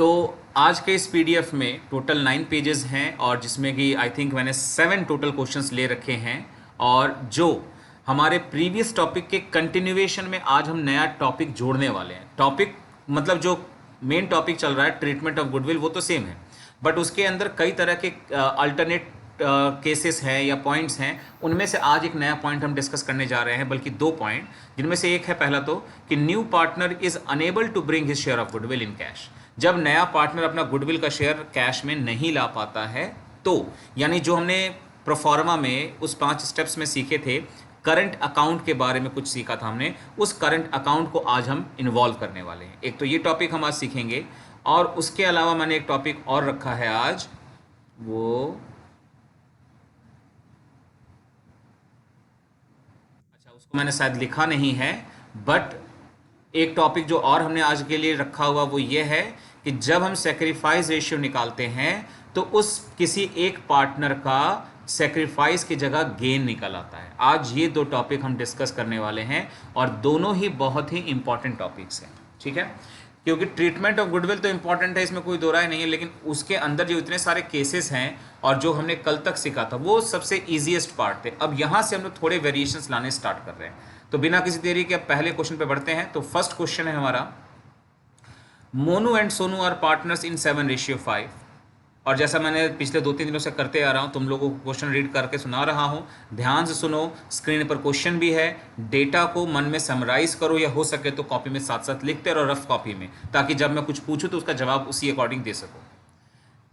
तो आज के इस पीडीएफ में टोटल 9 पेजेस हैं और जिसमें कि आई थिंक मैंने 7 टोटल क्वेश्चंस ले रखे हैं और जो हमारे प्रीवियस टॉपिक के कंटिन्यूएशन में आज हम नया टॉपिक जोड़ने वाले हैं। टॉपिक मतलब जो मेन टॉपिक चल रहा है ट्रीटमेंट ऑफ गुडविल वो तो सेम है, बट उसके अंदर कई तरह के अल्टरनेट केसेस हैं या पॉइंट्स हैं। उनमें से आज एक नया पॉइंट हम डिस्कस करने जा रहे हैं, बल्कि 2 पॉइंट, जिनमें से एक है पहला तो कि new partner is unable to bring his share of goodwill in cash. जब नया पार्टनर अपना गुडविल का शेयर कैश में नहीं ला पाता है तो यानी जो हमने प्रोफॉर्मा में उस 5 स्टेप्स में सीखे थे, करंट अकाउंट के बारे में कुछ सीखा था हमने, उस करंट अकाउंट को आज हम इन्वॉल्व करने वाले हैं। एक तो ये टॉपिक हम आज सीखेंगे और उसके अलावा मैंने एक टॉपिक और रखा है आज, वो उसको मैंने शायद लिखा नहीं है, बट एक टॉपिक जो और हमने आज के लिए रखा हुआ वो ये है कि जब हम सेक्रीफाइस रेशियो निकालते हैं तो उस किसी एक पार्टनर का सेक्रीफाइस की जगह गेन निकल आता है। आज ये 2 टॉपिक हम डिस्कस करने वाले हैं और दोनों ही बहुत ही इंपॉर्टेंट टॉपिक्स हैं, ठीक है। क्योंकि ट्रीटमेंट ऑफ गुडविल तो इंपॉर्टेंट है, इसमें कोई दो राय नहीं है, लेकिन उसके अंदर जो इतने सारे केसेस हैं और जो हमने कल तक सीखा था वो सबसे ईजीएस्ट पार्ट थे। अब यहाँ से हम लोग थोड़े वेरिएशंस लाने स्टार्ट कर रहे हैं। तो बिना किसी देरी के अब पहले क्वेश्चन पे बढ़ते हैं। तो फर्स्ट क्वेश्चन है हमारा, Monu and Sonu are partners in 7:5। और जैसा मैंने पिछले 2-3 दिनों से करते आ रहा हूँ, तुम लोगों को क्वेश्चन रीड करके सुना रहा हूँ, ध्यान से सुनो। स्क्रीन पर क्वेश्चन भी है, डेटा को मन में समराइज करो या हो सके तो कॉपी में साथ साथ लिखते रहो, रफ कॉपी में, ताकि जब मैं कुछ पूछूँ तो उसका जवाब उसी अकॉर्डिंग दे सको।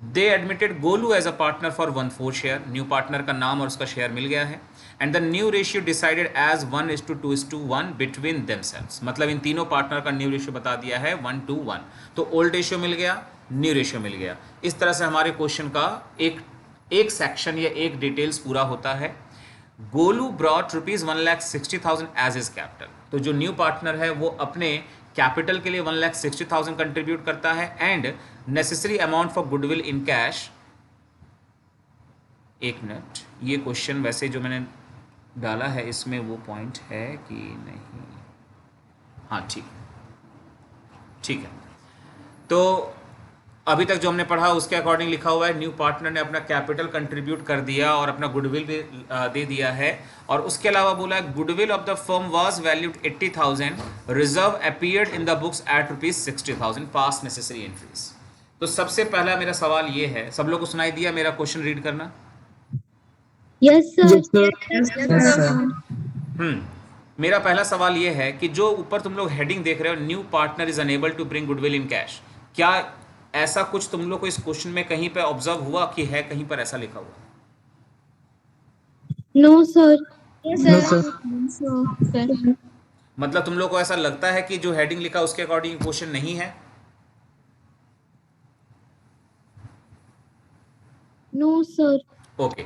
They admitted Golu as a partner for 1/4 share. New partner का नाम और उसका शेयर मिल गया है। And the new ratio decided as 1:2:1 between themselves. मतलब इन तीनों पार्टनर का न्यू रेशियो बता दिया है 1:1। तो ओल्ड रेशियो मिल गया, न्यू रेशियो मिल गया। इस तरह से हमारे क्वेश्चन का एक सेक्शन या एक डिटेल्स पूरा होता है। Golu brought ₹1,60,000 as is capital. तो जो न्यू पार्टनर है वो अपने कैपिटल के लिए 1,60,000 कंट्रीब्यूट करता है and necessary amount for goodwill in cash. एक मिनट, ये क्वेश्चन वैसे जो मैंने डाला है इसमें वो पॉइंट है कि नहीं? हाँ, ठीक है। तो अभी तक जो हमने पढ़ा उसके अकॉर्डिंग लिखा हुआ है, न्यू पार्टनर ने अपना कैपिटल कंट्रीब्यूट कर दिया और अपना गुडविल भी दे दिया है। और उसके अलावा बोला है goodwill of the firm was valued 80,000, reserve appeared in the books at ₹60,000, pass necessary entries. तो सबसे पहला मेरा सवाल ये है, सब लोग को सुनाई दिया मेरा क्वेश्चन रीड करना? Yes sir. मेरा पहला सवाल ये है कि जो ऊपर तुम लोग हेडिंग देख रहे हो, new partner is unable to bring goodwill in cash, क्या ऐसा कुछ तुम लोग को इस क्वेश्चन में कहीं पे ऑब्जर्व हुआ कि है कहीं पर ऐसा लिखा हुआ? No sir. मतलब तुम लोग को ऐसा लगता है कि जो हेडिंग लिखा उसके अकॉर्डिंग क्वेश्चन नहीं है? No sir. ओके,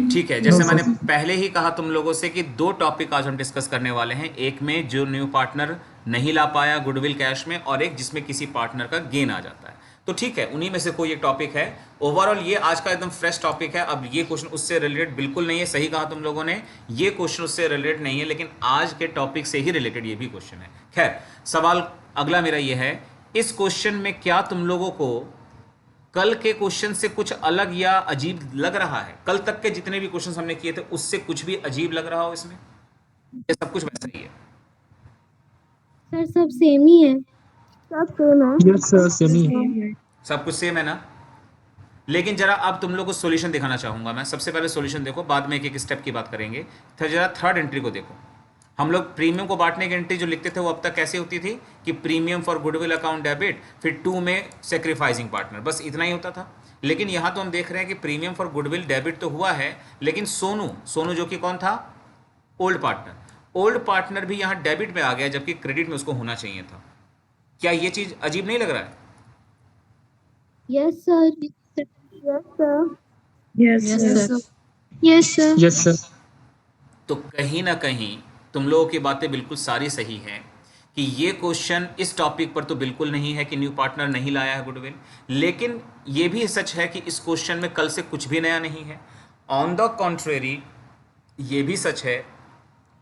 ठीक है। जैसे मैंने पहले ही कहा तुम लोगों से कि 2 टॉपिक आज हम डिस्कस करने वाले हैं, एक में जो न्यू पार्टनर नहीं ला पाया गुडविल कैश में और एक जिसमें किसी पार्टनर का गेन आ जाता है। तो ठीक है, उन्हीं में से कोई एक टॉपिक है। ओवरऑल ये आज का एकदम फ्रेश टॉपिक है। अब ये क्वेश्चन उससे रिलेटेड बिल्कुल नहीं है, सही कहा तुम लोगों ने, ये क्वेश्चन उससे रिलेटेड नहीं है, लेकिन आज के टॉपिक से ही रिलेटेड ये भी क्वेश्चन है। खैर, सवाल अगला मेरा ये है, इस क्वेश्चन में क्या तुम लोगों को कल के क्वेश्चन से कुछ अलग या अजीब लग रहा है? कल तक के जितने भी क्वेश्चन हमने किए थे उससे कुछ भी अजीब लग रहा हो इसमें? ये सब कुछ वैसा ही है? सर सब सेम ही है। यस सर, सेम ही है। सब कुछ सेम है ना? लेकिन जरा अब तुम लोग को सॉल्यूशन दिखाना चाहूंगा मैं। सबसे पहले सॉल्यूशन देखो, बाद में एक एक स्टेप की बात करेंगे। तो जरा थर्ड एंट्री को देखो। हम लोग प्रीमियम को बांटने की एंट्री जो लिखते थे वो अब तक कैसे होती थी कि premium for goodwill account debit, फिर 2 में सेक्रीफाइसिंग पार्टनर, बस इतना ही होता था। लेकिन यहाँ तो हम देख रहे हैं कि प्रीमियम फॉर गुडविल डेबिट तो हुआ है, लेकिन सोनू जो कि कौन था? ओल्ड पार्टनर भी यहाँ डेबिट में आ गया, जबकि क्रेडिट में उसको होना चाहिए था। क्या ये चीज अजीब नहीं लग रहा है? Yes sir. Yes sir. तो कहीं ना कहीं तुम लोगों की बातें बिल्कुल सारी सही हैं कि ये क्वेश्चन इस टॉपिक पर तो बिल्कुल नहीं है कि न्यू पार्टनर नहीं लाया है गुडविल, लेकिन ये भी सच है कि इस क्वेश्चन में कल से कुछ भी नया नहीं है। ऑन द कॉन्ट्रेरी ये भी सच है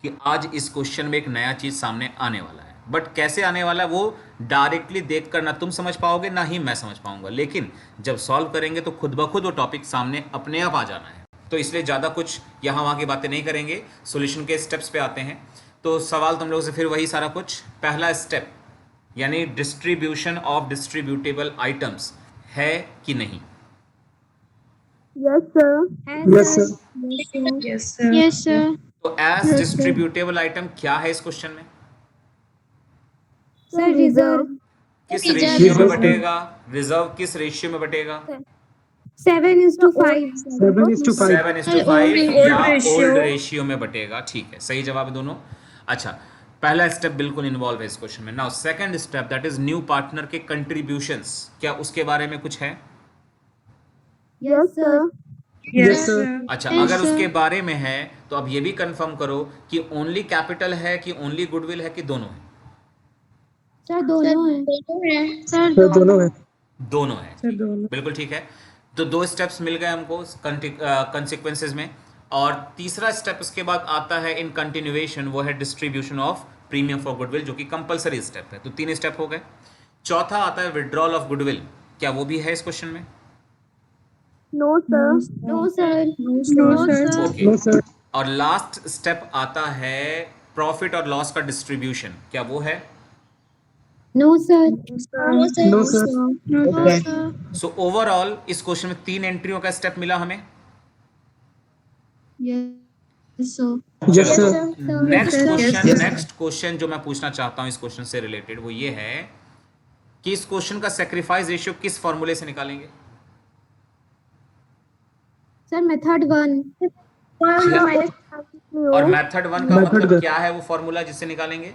कि आज इस क्वेश्चन में एक नया चीज़ सामने आने वाला है। बट कैसे आने वाला है वो डायरेक्टली देखकर ना तुम समझ पाओगे ना ही मैं समझ पाऊंगा, लेकिन जब सॉल्व करेंगे तो खुद ब खुद वो टॉपिक सामने अपने आप आ जाना है। तो इसलिए ज़्यादा कुछ यहाँ वहाँ की बातें नहीं करेंगे, सॉल्यूशन के स्टेप्स पे आते हैं। तो सवाल तुम लोगों से फिर वही सारा कुछ। पहला स्टेप यानी डिस्ट्रीब्यूशन ऑफ डिस्ट्रीब्यूटेबल आइटम्स है कि नहीं? Yes, sir. Yes, sir. Yes, sir. Yes, sir. तो एज डिस्ट्रीब्यूटेबल आइटम क्या है इस क्वेश्चन में? Sir, reserve. किस रेशियो में बटेगा? रिजर्व किस रेशियो में बटेगा? 7:5. 7:5. 7:5 Old या ratio. ओल्ड रेशियो में बटेगा। ठीक है, सही जवाब है दोनों। अच्छा, पहला स्टेप बिल्कुल इन्वॉल्व है इस क्वेश्चन में। Now second step that is new partner के कंट्रीब्यूशंस, क्या उसके बारे में कुछ है? Yes, sir. Yes, sir. sir. अच्छा, Yes, अगर sir. उसके बारे में है तो अब ये भी कंफर्म करो कि ओनली कैपिटल है कि ओनली गुडविल है कि दोनों है? Sir, दोनों हैं. Sir, Sir, दोनों है. दोनों है। Sir, दोनों. बिल्कुल ठीक है। तो दो स्टेप्स मिल गए हमको कंसिक्वेंसेज में, और तीसरा स्टेप उसके बाद आता है इन कंटिन्यूएशन, वो है distribution of premium for goodwill, जो कि कंपलसरी स्टेप है। तो 3 स्टेप हो गए। चौथा आता है विड्रॉल ऑफ गुडविल, क्या वो भी है इस क्वेश्चन में? No, sir. No, sir. No, sir. Okay. No, sir. और लास्ट स्टेप आता है प्रॉफिट और लॉस का डिस्ट्रीब्यूशन, क्या वो है? No, sir. No, sir. Okay. So overall इस क्वेश्चन में 3 एंट्रियों का स्टेप मिला हमें। Yes, sir. Yes, चलो, sir. तो next Yes, question Yes. Next question जो मैं पूछना चाहता हूं इस क्वेश्चन से रिलेटेड वो ये है कि इस क्वेश्चन का सेक्रीफाइस रेशियो किस फॉर्मूले से निकालेंगे? Sir, method 1. और मेथड 1 का Method मतलब one. क्या है वो फॉर्मूला जिससे निकालेंगे?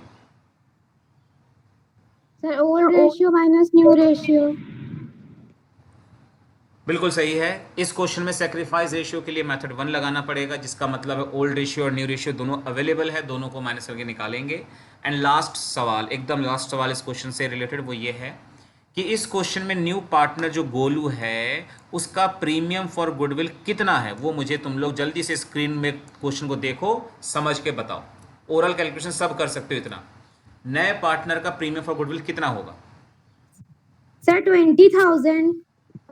Sir, old ratio minus new ratio. बिल्कुल सही है। इस क्वेश्चन में सेक्रीफाइस रेशियो के लिए मेथड 1 लगाना पड़ेगा, जिसका मतलब है ओल्ड रेशियो और न्यू रेशियो दोनों अवेलेबल है, दोनों को माइनस करके निकालेंगे। एंड लास्ट सवाल, एकदम लास्ट सवाल इस क्वेश्चन से रिलेटेड वो ये है कि इस क्वेश्चन में न्यू पार्टनर जो गोलू है उसका प्रीमियम फॉर गुडविल कितना है, वो मुझे तुम लोग जल्दी से स्क्रीन में क्वेश्चन को देखो, समझ के बताओ। ओरल कैलकुलेशन सब कर सकते हो। इतना नए पार्टनर का प्रीमियम फॉर गुडविल कितना होगा? Sir, 20,000.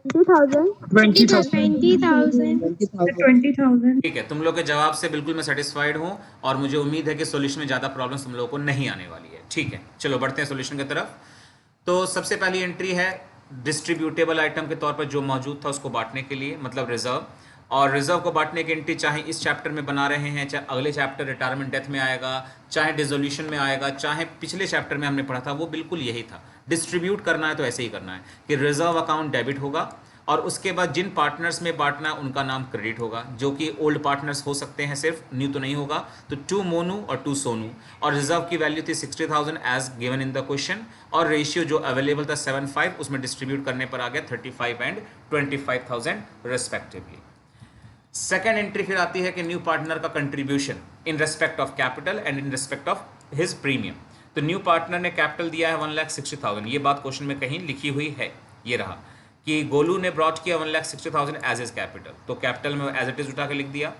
20,000. 20,000. 20,000. ठीक है, तुम लोग के जवाब से बिल्कुल मैं सेटिस्फाइड हूँ और मुझे उम्मीद है कि सॉल्यूशन में ज़्यादा प्रॉब्लम्स तुम लोगों को नहीं आने वाली है। ठीक है, चलो बढ़ते हैं सॉल्यूशन की तरफ। तो सबसे पहली एंट्री है डिस्ट्रीब्यूटेबल आइटम के तौर पर जो मौजूद था उसको बांटने के लिए, मतलब रिजर्व। और रिजर्व को बांटने की एंट्री चाहे इस चैप्टर में बना रहे हैं, चाहे अगले चैप्टर रिटायरमेंट डेथ में आएगा, चाहे डिसोल्यूशन में आएगा, चाहे पिछले चैप्टर में हमने पढ़ा था, वो बिल्कुल यही था। डिस्ट्रीब्यूट करना है तो ऐसे ही करना है कि रिजर्व अकाउंट डेबिट होगा और उसके बाद जिन पार्टनर्स में बांटना है उनका नाम क्रेडिट होगा, जो कि ओल्ड पार्टनर्स हो सकते हैं, सिर्फ न्यू तो नहीं होगा। तो 2 मोनू और 2 सोनू, और रिजर्व की वैल्यू थी 60,000 as given in the question, और रेशियो जो अवेलेबल था 7:5, उसमें डिस्ट्रीब्यूट करने पर आ गया 35 एंड 25,000 रेस्पेक्टिवली। सेकेंड एंट्री फिर आती है कि न्यू पार्टनर का contribution in respect of capital and in respect of his premium. तो न्यू पार्टनर ने कैपिटल दिया है 1,60,000, ये बात क्वेश्चन में कहीं लिखी हुई है, ये रहा कि गोलू ने ब्रॉट किया 1,60,000 एज इज कैपिटल, तो कैपिटल में एज इट इज उठा के लिख दिया।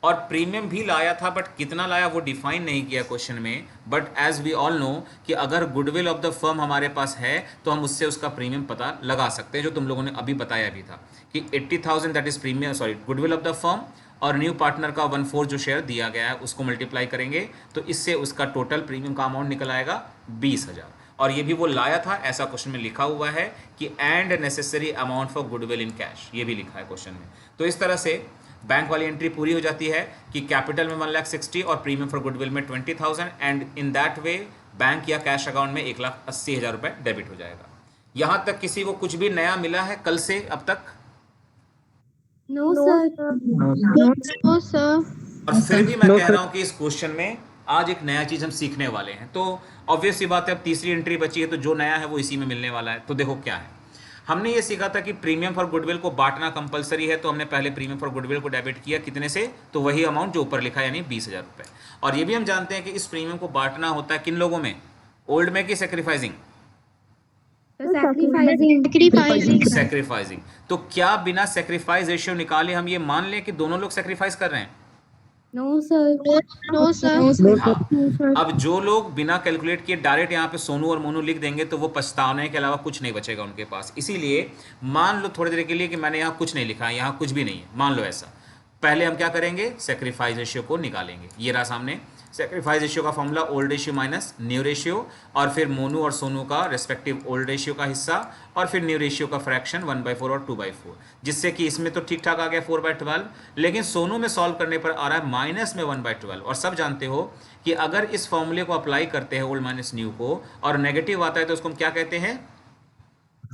और प्रीमियम भी लाया था, बट कितना लाया वो डिफाइन नहीं किया क्वेश्चन में। But as we all know कि अगर गुडविल ऑफ द फर्म हमारे पास है तो हम उससे उसका प्रीमियम पता लगा सकते हैं, जो तुम लोगों ने अभी बताया भी था कि 80,000 that is premium, sorry goodwill of the firm, और न्यू पार्टनर का 1/4 जो शेयर दिया गया है उसको मल्टीप्लाई करेंगे तो इससे उसका टोटल प्रीमियम का अमाउंट निकल आएगा 20,000। और ये भी वो लाया था, ऐसा क्वेश्चन में लिखा हुआ है कि and necessary amount for goodwill in cash, ये भी लिखा है क्वेश्चन में। तो इस तरह से बैंक वाली एंट्री पूरी हो जाती है कि कैपिटल में 1,60,000 और प्रीमियम फॉर गुडविल में 20,000, and in that way bank या कैश अकाउंट में 1,80,000 रुपये डेबिट हो जाएगा। यहाँ तक किसी को कुछ भी नया मिला है कल से अब तक? No, sir. No, sir. और फिर भी मैं कह रहा हूँ कि इस क्वेश्चन में आज एक नया चीज़ हम सीखने वाले हैं। तो ऑब्वियस सी बात है, अब तीसरी एंट्री बची है तो जो नया है वो इसी में मिलने वाला है। तो देखो क्या है, हमने ये सीखा था कि प्रीमियम फॉर गुडविल को बांटना कंपलसरी है, तो हमने पहले प्रीमियम फॉर गुडविल को डेबिट किया कितने से, तो वही अमाउंट जो ऊपर लिखा है, यानी 20,000 रुपये। और ये भी हम जानते हैं कि इस प्रीमियम को बांटना होता है किन लोगों में, ओल्ड में कि सेक्रीफाइसिंग? Sacrificing. सेक्रीफाइसिंग। तो क्या बिना सेक्रीफाइस रेशियो निकाले हम ये मान लें कि दोनों लोग सेक्रीफाइस कर रहे हैं? No, sir. No, sir. हाँ, अब जो लोग बिना कैलकुलेट किए डायरेक्ट यहाँ पे सोनू और मोनू लिख देंगे तो वो पछताने के अलावा कुछ नहीं बचेगा उनके पास। इसीलिए मान लो थोड़ी देर के लिए कि मैंने यहाँ कुछ नहीं लिखा है, यहाँ कुछ भी नहीं है, मान लो ऐसा। पहले हम क्या करेंगे, सेक्रीफाइस रेशियो को निकालेंगे। ये रहा सामने सेक्रीफाइस रेशियो का formula, old ratio minus new ratio, और फिर मोनू और सोनू का रेस्पेक्टिव ओल्ड रेशियो का हिस्सा, और फिर न्यू रेशियो का फ्रैक्शन 1/4 और 2/4, जिससे कि इसमें तो ठीक ठाक आ गया 4/12, लेकिन सोनू में सॉल्व करने पर आ रहा है माइनस में 1/12। और सब जानते हो कि अगर इस फॉर्मूले को अप्लाई करते हैं ओल्ड माइनस न्यू को और नेगेटिव आता है तो उसको हम क्या कहते हैं?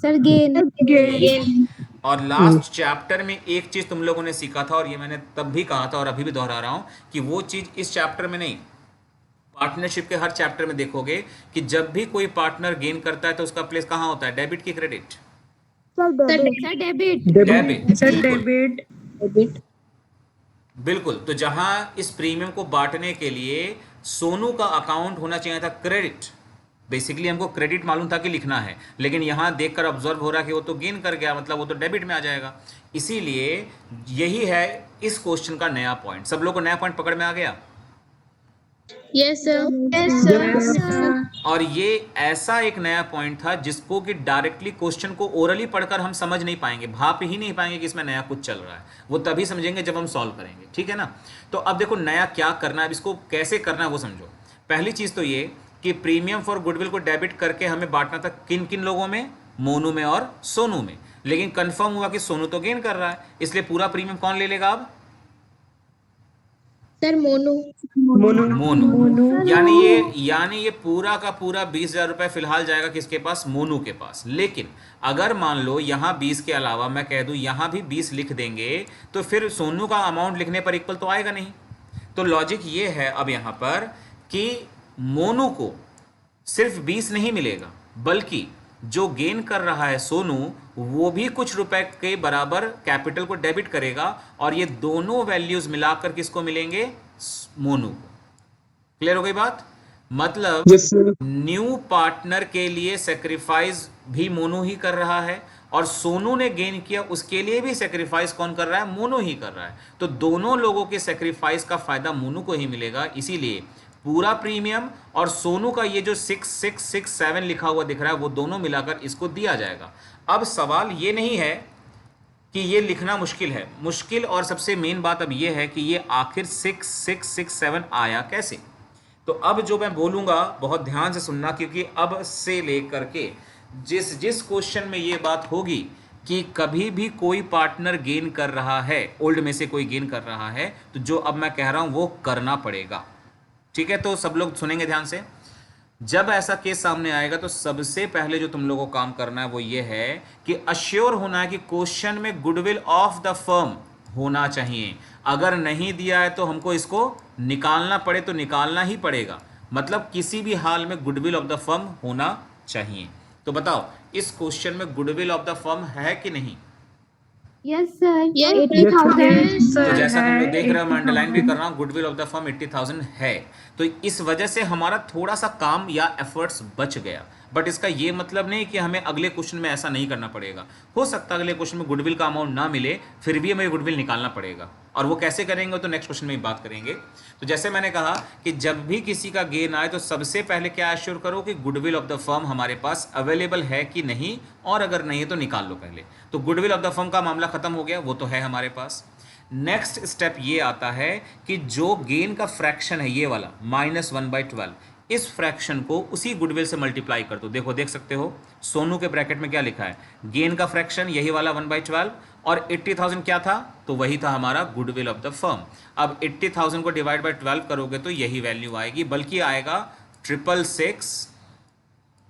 Sir, gain. और लास्ट चैप्टर में एक चीज तुम लोगों ने सीखा था, और ये मैंने तब भी कहा था और अभी भी दोहरा रहा हूं कि वो चीज इस चैप्टर में नहीं, पार्टनरशिप के हर चैप्टर में देखोगे कि जब भी कोई पार्टनर गेन करता है तो उसका प्लेस कहां होता है, डेबिट की credit? Sir, debit. Sir, debit. Debit. Sir, बिल्कुल debit. बिल्कुल। तो जहां इस प्रीमियम को बांटने के लिए सोनू का अकाउंट होना चाहिए था क्रेडिट, बेसिकली हमको क्रेडिट मालूम था कि लिखना है, लेकिन यहां देखकर ऑब्जर्व हो रहा है कि वो तो गेन कर गया, मतलब वो तो डेबिट में आ जाएगा। इसीलिए यही है इस क्वेश्चन का नया पॉइंट। सब लोग को नया पॉइंट पकड़ में आ गया? Yes, sir. Yes, Yes, sir. और ये ऐसा एक नया पॉइंट था जिसको कि डायरेक्टली क्वेश्चन को ओरली पढ़कर हम समझ नहीं पाएंगे, भाप ही नहीं पाएंगे कि इसमें नया कुछ चल रहा है। वो तभी समझेंगे जब हम सॉल्व करेंगे, ठीक है ना? तो अब देखो नया क्या करना है, अब इसको कैसे करना है वो समझो। पहली चीज तो ये कि प्रीमियम फॉर गुडविल को डेबिट करके हमें बांटना था किन किन लोगों में, मोनू में और सोनू में। लेकिन कंफर्म हुआ कि सोनू तो गेन कर रहा है, इसलिए पूरा प्रीमियम कौन ले लेगा अब? Sir, mono. Mono. मोनू। यानी ये पूरा का पूरा 20,000 रुपए फिलहाल जाएगा किसके पास? मोनू के पास। लेकिन अगर मान लो यहाँ 20 के अलावा मैं कह दूं यहाँ भी 20 लिख देंगे तो फिर सोनू का अमाउंट लिखने पर इक्वल तो आएगा नहीं। तो लॉजिक ये है अब यहाँ पर कि मोनू को सिर्फ 20 नहीं मिलेगा, बल्कि जो गेन कर रहा है सोनू वो भी कुछ रुपए के बराबर कैपिटल को डेबिट करेगा, और ये दोनों वैल्यूज मिलाकर किसको मिलेंगे? मोनू को। क्लियर हो गई बात? मतलब Yes, sir. न्यू पार्टनर के लिए सेक्रीफाइस भी मोनू ही कर रहा है, और सोनू ने गेन किया उसके लिए भी सेक्रीफाइस कौन कर रहा है? मोनू ही कर रहा है। तो दोनों लोगों के सेक्रीफाइस का फायदा मोनू को ही मिलेगा। इसीलिए पूरा प्रीमियम और सोनू का ये जो 6667 लिखा हुआ दिख रहा है वो दोनों मिलाकर इसको दिया जाएगा। अब सवाल ये नहीं है कि ये लिखना मुश्किल है, मुश्किल और सबसे मेन बात अब ये है कि ये आखिर 6667 आया कैसे। तो अब जो मैं बोलूँगा बहुत ध्यान से सुनना, क्योंकि अब से लेकर के जिस जिस क्वेश्चन में ये बात होगी कि कभी भी कोई पार्टनर गेन कर रहा है, ओल्ड में से कोई गेन कर रहा है, तो जो अब मैं कह रहा हूँ वो करना पड़ेगा। ठीक है, तो सब लोग सुनेंगे ध्यान से। जब ऐसा केस सामने आएगा तो सबसे पहले जो तुम लोगों को काम करना है वो ये है कि अश्योर होना है कि क्वेश्चन में गुडविल ऑफ द फर्म होना चाहिए। अगर नहीं दिया है तो हमको इसको निकालना पड़े तो निकालना ही पड़ेगा, मतलब किसी भी हाल में गुडविल ऑफ द फर्म होना चाहिए। तो बताओ इस क्वेश्चन में गुडविल ऑफ द फर्म है कि नहीं? Yes, sir. Yes, 80,000. sir. तो जैसा तुम लोग है, देख रहे हो मैं अंडरलाइन भी 80,000. कर रहा हूँ, गुडविल ऑफ द फर्म 80,000 है। तो इस वजह से हमारा थोड़ा सा काम या एफर्ट्स बच गया, बट इसका ये मतलब नहीं कि हमें अगले क्वेश्चन में ऐसा नहीं करना पड़ेगा। हो सकता है अगले क्वेश्चन में गुडविल का अमाउंट ना मिले, फिर भी हमें गुडविल निकालना पड़ेगा, और वो कैसे करेंगे तो नेक्स्ट क्वेश्चन में ही बात करेंगे। तो जैसे मैंने कहा कि जब भी किसी का गेन आए तो सबसे पहले क्या एश्योर करो कि गुडविल ऑफ द फर्म हमारे पास अवेलेबल है कि नहीं, और अगर नहीं है तो निकाल लो पहले। तो गुडविल ऑफ द फर्म का मामला खत्म हो गया, वो तो है हमारे पास। नेक्स्ट स्टेप ये आता है कि जो गेन का फ्रैक्शन है ये वाला -1/12, इस फ्रैक्शन को उसी गुडविल से मल्टीप्लाई कर दो। देखो देख सकते हो सोनू के ब्रैकेट में क्या लिखा है, गेन का फ्रैक्शन यही वाला 1/12, और 80,000 क्या था, तो वही था हमारा गुडविल ऑफ द फर्म। अब 80,000 को डिवाइड बाय 12 करोगे तो यही वैल्यू आएगी, बल्कि आएगा 666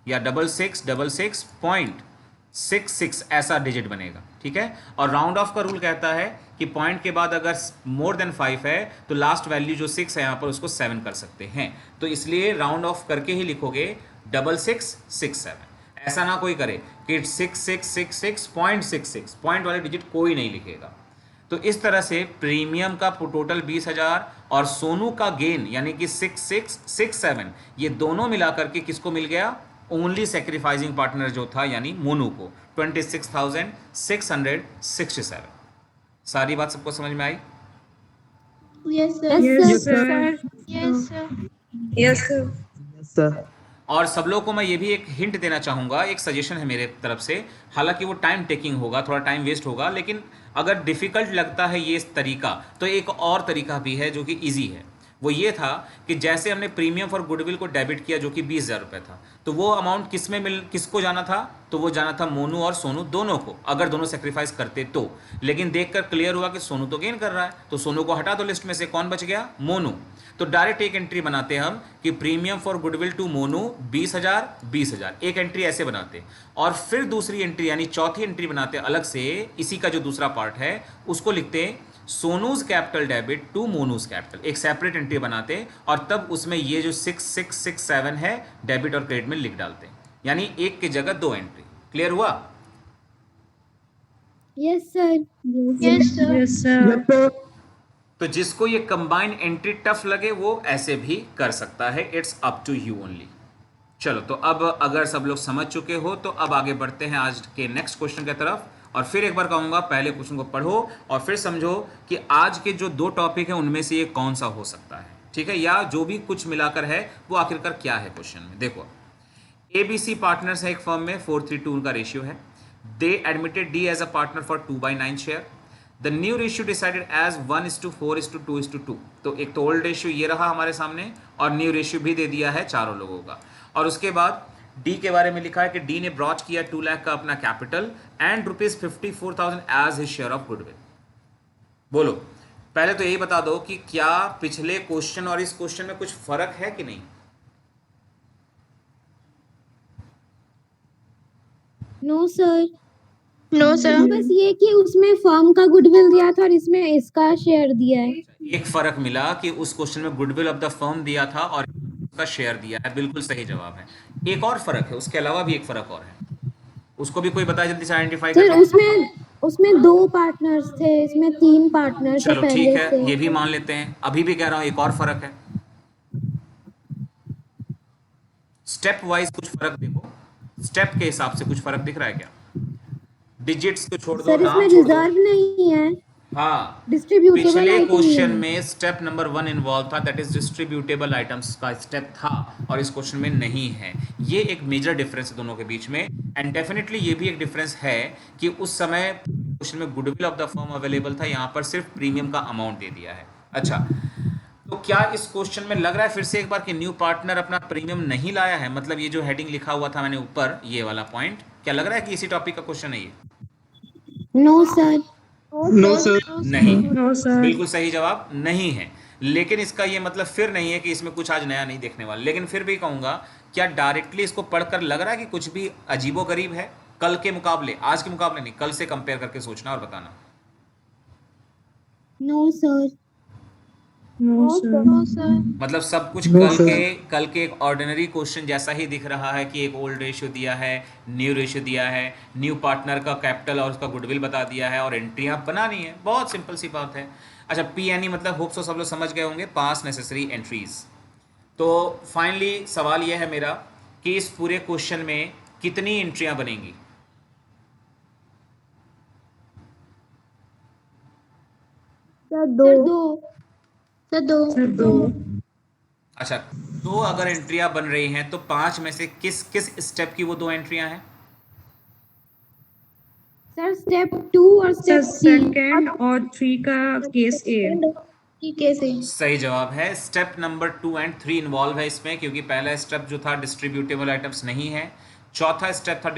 या 6666.66 ऐसा डिजिट बनेगा। ठीक है, और राउंड ऑफ का रूल कहता है कि पॉइंट के बाद अगर मोर देन 5 है तो लास्ट वैल्यू जो 6 है यहाँ पर उसको 7 कर सकते हैं। तो इसलिए राउंड ऑफ करके ही लिखोगे 6667। ऐसा ना कोई करे कि 6666.66, पॉइंट वाले डिजिट कोई नहीं लिखेगा। तो इस तरह से प्रीमियम का टोटल 20,000 और सोनू का गेन यानी कि 6667, ये दोनों मिलाकर के किसको मिल गया? ओनली सेक्रीफाइसिंग पार्टनर जो था यानी मोनू को 26,667। सारी बात सबको समझ में आई? Yes, Yes, sir. sir. Yes, sir. Yes, sir. sir. और सब लोगों को मैं ये भी एक हिंट देना चाहूँगा, एक सजेशन है मेरे तरफ से। हालांकि वो टाइम टेकिंग होगा, थोड़ा टाइम वेस्ट होगा, लेकिन अगर डिफ़िकल्ट लगता है ये तरीका, तो एक और तरीका भी है जो कि ईजी है। वो ये था कि जैसे हमने प्रीमियम फॉर गुडविल को डेबिट किया जो कि 20,000 रुपये था, तो वो अमाउंट किसको जाना था? तो वो जाना था मोनू और सोनू दोनों को, अगर दोनों सेक्रीफाइस करते तो। लेकिन देखकर क्लियर हुआ कि सोनू तो गेन कर रहा है, तो सोनू को हटा दो लिस्ट में से। कौन बच गया? मोनू। तो डायरेक्ट एक एंट्री बनाते हैं हम कि premium for goodwill to Monu 20,000 20,000, एक एंट्री ऐसे बनाते। और फिर दूसरी एंट्री यानी चौथी एंट्री बनाते अलग से, इसी का जो दूसरा पार्ट है उसको लिखते सोनूज capital debit to Monu's capital, एक सेपरेट एंट्री बनाते और तब उसमें ये जो 6667 है डेबिट और क्रेडिट में लिख डालते, यानी एक की जगह दो एंट्री। क्लियर हुआ? Yes, sir. Yes, sir. Yes, sir. तो जिसको ये कंबाइंड एंट्री टफ लगे वो ऐसे भी कर सकता है, it's up to you only. चलो, तो अब अगर सब लोग समझ चुके हो तो अब आगे बढ़ते हैं आज के नेक्स्ट क्वेश्चन की तरफ। और फिर एक बार कहूंगा, पहले क्वेश्चन को पढ़ो और फिर समझो कि आज के जो दो टॉपिक हैं उनमें से ये कौन सा हो सकता है, ठीक है? या जो भी कुछ मिलाकर है वो आखिरकार क्या है क्वेश्चन में। देखो, ABC पार्टनर्स है एक फर्म में, 4:3 उनका रेशियो है। They admitted D as a partner for 2/9 share. The new ratio decided as 1:4:2:2। तो एक तो ओल्ड रेशियो ये रहा हमारे सामने, और न्यू रेशियो भी दे दिया है चारों लोगों का। और उसके बाद डी के बारे में लिखा है कि डी ने ब्रॉच किया 2 लाख का अपना capital and ₹54,000 as his share of goodwill. बोलो, पहले तो यही बता दो कि क्या पिछले क्वेश्चन और इस क्वेश्चन में कुछ फर्क है कि नहीं? No, sir. No sir. बस ये कि उसमें फर्म का गुडविल दिया था और इसमें इसका शेयर दिया है। एक फर्क मिला कि उस क्वेश्चन में गुडविल ऑफ द फर्म दिया था और उसका शेयर दिया है, बिल्कुल सही जवाब है। एक और फर्क है, उसके अलावा भी एक फर्क और है, उसको भी कोई बताए जल्दी से आइडेंटिफाई सर कर। उसमें 2 पार्टनर्स थे, इसमें 3 पार्टनर थे चलो ठीक पहले है, से। ये भी मान लेते हैं। अभी भी कह रहा हूं एक और फर्क है, स्टेप वाइज कुछ फर्क देखो। स्टेप के हिसाब से कुछ फर्क दिख रहा है क्या? डिजिट्स को छोड़ दो, सर नाम इसमें छोड़ दो। रिजर्व नहीं है, हाँ, डिस्ट्रीब्यूटेबल पिछले आइटम नहीं क्वेश्चन है। में स्टेप नंबर 1 इन्वॉल्व था, दैट इज डिस्ट्रीब्यूटेबल आइटम्स का स्टेप था, और इस क्वेश्चन में नहीं है। ये एक मेजर डिफरेंस है दोनों के बीच में। एंड डेफिनेटली ये भी एक डिफरेंस है कि उस समय क्वेश्चन में goodwill of the firm available था, यहाँ पर सिर्फ प्रीमियम का अमाउंट दे दिया है। अच्छा, तो क्या इस क्वेश्चन में लग रहा है फिर से एक बार कि न्यू पार्टनर अपना प्रीमियम नहीं लाया है? मतलब ये जो हेडिंग लिखा हुआ था मैंने ऊपर, ये वाला पॉइंट, क्या लग रहा है कि इसी टॉपिक का क्वेश्चन है ये? No sir. No, sir. नहीं, No, sir. बिल्कुल सही जवाब नहीं है। लेकिन इसका ये मतलब फिर नहीं है कि इसमें कुछ आज नया नहीं देखने वाला। लेकिन फिर भी कहूंगा, क्या डायरेक्टली इसको पढ़कर लग रहा है कि कुछ भी अजीबो गरीब है? कल के मुकाबले, आज के मुकाबले नहीं, कल से कंपेयर करके सोचना और बताना। No sir. No, sir. No sir. मतलब सब कुछ No, कल के एक ऑर्डिनरी क्वेश्चन जैसा ही दिख रहा है कि एक ओल्ड रेशियो दिया है, न्यू रेशियो दिया है, न्यू पार्टनर का कैपिटल और उसका गुडविल बता दिया है, और एंट्रियां बनानी है। बहुत सिंपल सी बात है। अच्छा, PNE मतलब होप सो सब लोग समझ गए होंगे, पास नेसेसरी एंट्रीज। तो फाइनली सवाल यह है मेरा कि इस पूरे क्वेश्चन में कितनी एंट्रियां बनेंगी? सर 2। सर दो। Sir, दो। अच्छा, दो अगर एंट्रियां बन रही हैं तो 5 में से किस किस स्टेप की वो 2 एंट्रियां हैं? सर स्टेप 2 और Sir, स्टेप 3। second और 3 का केस A। ठीक है सही। सही जवाब है। स्टेप नंबर 2 एंड 3 इन्वॉल्व है इसमें, क्योंकि पहला स्टेप जो था डिस्ट्रीब्यूटेबल आइटम्स नहीं है, चौथा स्टेप था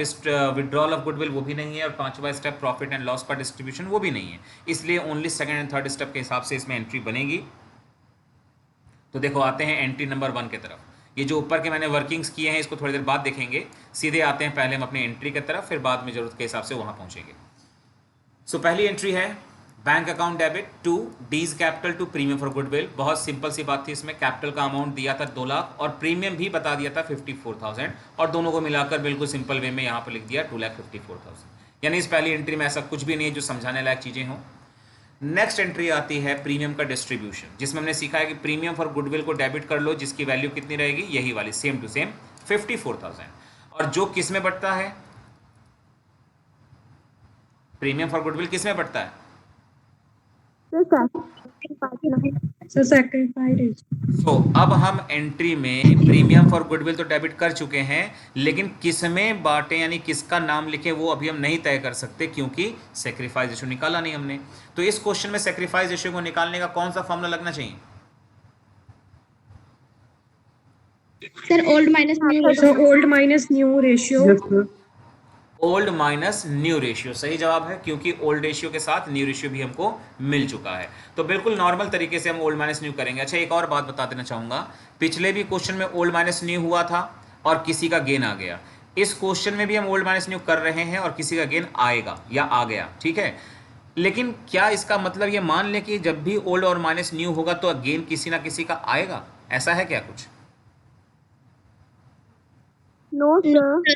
विड्रॉल ऑफ गुडविल, वो भी नहीं है, और पांचवा स्टेप प्रॉफिट एंड लॉस का डिस्ट्रीब्यूशन, वो भी नहीं है। इसलिए only second and third step के हिसाब से इसमें एंट्री बनेगी। तो देखो, आते हैं एंट्री नंबर 1 की तरफ। ये जो ऊपर के मैंने वर्किंग्स किए हैं इसको थोड़ी देर बाद देखेंगे, सीधे आते हैं पहले हम अपनी एंट्री की तरफ, फिर बाद में जरूरत के हिसाब से वहाँ पहुँचेंगे। सो पहली एंट्री है bank account debit to D's capital to premium for goodwill. बहुत सिंपल सी बात थी, इसमें कैपिटल का अमाउंट दिया था 2 लाख और प्रीमियम भी बता दिया था 54,000, और दोनों को मिलाकर बिल्कुल सिंपल वे में यहाँ पर लिख दिया 2,54,000। यानी इस पहली एंट्री में ऐसा कुछ भी नहीं है जो समझाने लायक चीज़ें हों। नेक्स्ट एंट्री आती है प्रीमियम का डिस्ट्रीब्यूशन, जिसमें हमने सीखा है कि प्रीमियम फॉर गुडविल को डेबिट कर लो, जिसकी वैल्यू कितनी रहेगी? यही वाली, सेम टू सेम 54,000। और जो किस में बढ़ता है? प्रीमियम फॉर गुडविल किस में बढ़ता है? Sir, sacrifice ratio. तो अब हम एंट्री में प्रीमियम फॉर गुडविल तो डेबिट कर चुके हैं, लेकिन किस में बांटे यानी किसका नाम लिखें वो अभी हम नहीं तय कर सकते क्योंकि सेक्रीफाइस रेशियो निकाला नहीं हमने। तो इस क्वेश्चन में सेक्रीफाइस रेशियो को निकालने का कौन सा फॉर्मूला लगना चाहिए? Sir old minus new So old minus new ratio. Yes, sir. Old minus new ratio सही जवाब है, क्योंकि ओल्ड रेशियो के साथ न्यू रेशियो भी हमको मिल चुका है। तो बिल्कुल नॉर्मल तरीके से हम ओल्ड माइनस न्यू करेंगे। अच्छा, एक और बात बता देना चाहूँगा, पिछले भी क्वेश्चन में ओल्ड माइनस न्यू हुआ था और किसी का गेन आ गया। इस क्वेश्चन में भी हम ओल्ड माइनस न्यू कर रहे हैं और किसी का गेन आएगा या आ गया, ठीक है। लेकिन क्या इसका मतलब ये मान लें कि जब भी ओल्ड और माइनस न्यू होगा तो गेन किसी ना किसी का आएगा, ऐसा है क्या कुछ? No sir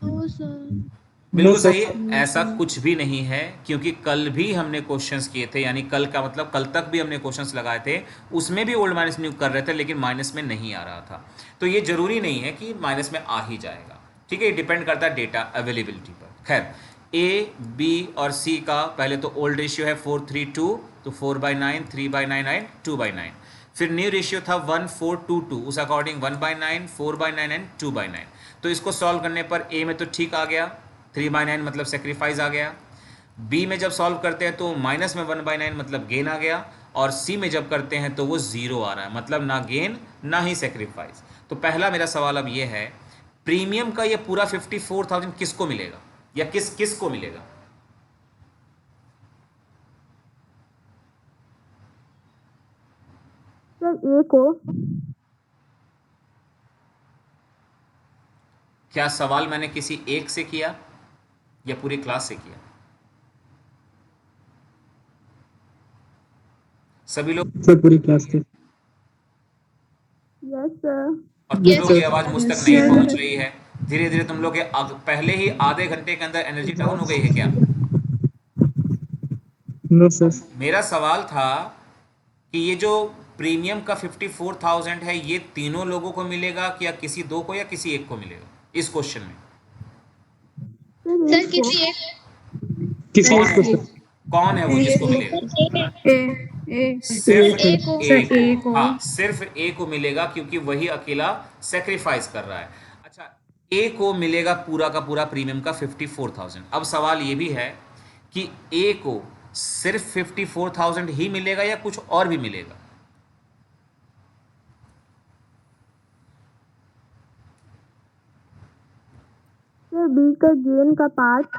no sir. बिल्कुल No, sir. सही, ऐसा कुछ भी नहीं है, क्योंकि कल भी हमने क्वेश्चंस किए थे, यानी कल का मतलब कल तक भी हमने क्वेश्चंस लगाए थे, उसमें भी ओल्ड माइनस न्यू कर रहे थे लेकिन माइनस में नहीं आ रहा था। तो ये जरूरी नहीं है कि माइनस में आ ही जाएगा, ठीक है, ये डिपेंड करता है डेटा अवेलेबिलिटी पर। खैर, ए बी और सी का पहले तो ओल्ड रेशियो है 432, तो 4/9, 3/9, 2/9। फिर न्यू रेशियो था 1422, उस अकॉर्डिंग 1/9, 4/9 एंड 2/9। तो इसको सॉल्व करने पर ए में तो ठीक आ गया, 3/9 मतलब सेक्रीफाइस आ गया। बी में जब सॉल्व करते हैं तो माइनस में 1/9 मतलब गेन आ गया, और सी में जब करते हैं तो वो जीरो आ रहा है, मतलब ना गेन ना ही सेक्रीफाइस। तो पहला मेरा सवाल अब ये है, प्रीमियम का ये पूरा 54,000 किसको मिलेगा या किस को मिलेगा? सर ए को। क्या सवाल मैंने किसी एक से किया या पूरी क्लास से किया? सभी लोग Sir, पूरी क्लास के। Yes sir. और तुम Yes, लोग की sir. आवाज मुझ तक Yes, नहीं sir. पहुंच रही है। धीरे धीरे तुम लोग के पहले ही आधे घंटे के अंदर एनर्जी डाउन हो गई है क्या? No, sir. मेरा सवाल था कि ये जो प्रीमियम का 54,000 है, ये तीनों लोगों को मिलेगा कि या किसी दो को या किसी एक को मिलेगा इस क्वेश्चन में? सर किसी एक। किसी कौन एक को है? sir. कौन है वो जिसको मिलेगा? A. सिर्फ ए को। ए सर, ए को, को। हाँ, सिर्फ ए को मिलेगा क्योंकि वही अकेला सेक्रीफाइस कर रहा है। अच्छा, ए को मिलेगा पूरा का पूरा प्रीमियम का 54,000। अब सवाल ये भी है कि ए को सिर्फ 54,000 ही मिलेगा या कुछ और भी मिलेगा? सर बी का गेन का पार्ट।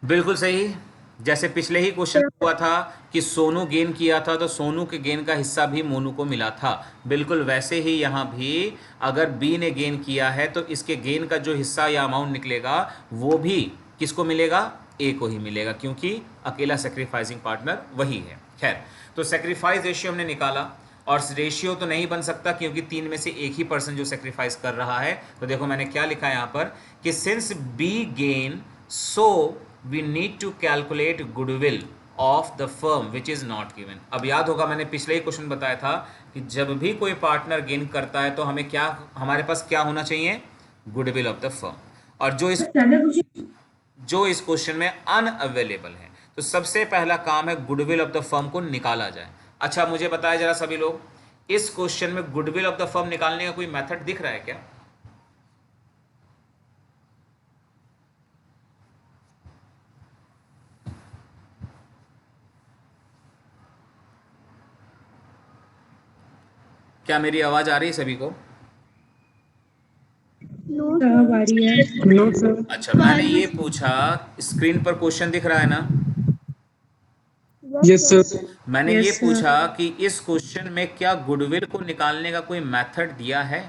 बिल्कुल सही। जैसे पिछले ही क्वेश्चन हुआ था कि सोनू गेन किया था तो सोनू के गेन का हिस्सा भी मोनू को मिला था, बिल्कुल वैसे ही यहाँ भी अगर बी ने गेन किया है तो इसके गेन का जो हिस्सा या अमाउंट निकलेगा वो भी किसको मिलेगा? ए को ही मिलेगा, क्योंकि अकेला सेक्रीफाइसिंग पार्टनर वही है। खैर, तो सेक्रीफाइस रेशियो हमने निकाला, और रेशियो तो नहीं बन सकता क्योंकि तीन में से एक ही पर्सन जो सेक्रीफाइस कर रहा है। तो देखो मैंने क्या लिखा है यहाँ पर कि since B gain so we need to calculate goodwill of the firm which is not given. अब याद होगा मैंने पिछले ही क्वेश्चन बताया था कि जब भी कोई पार्टनर गेन करता है तो हमें क्या, हमारे पास क्या होना चाहिए? Goodwill of the firm. और जो इस क्वेश्चन में अनअवेलेबल है, तो सबसे पहला काम है गुडविल ऑफ द फर्म को निकाला जाए। अच्छा, मुझे बताया जरा सभी लोग, इस क्वेश्चन में गुडविल ऑफ द फर्म निकालने का कोई मेथड दिख रहा है क्या? क्या मेरी आवाज आ रही है सभी को? साहब आ रही है। No, sir. अच्छा, मैंने ये पूछा, स्क्रीन पर क्वेश्चन दिख रहा है ना? Yes, sir. मैंने Yes, ये sir. पूछा कि इस क्वेश्चन में क्या गुडविल को निकालने का कोई मेथड दिया है?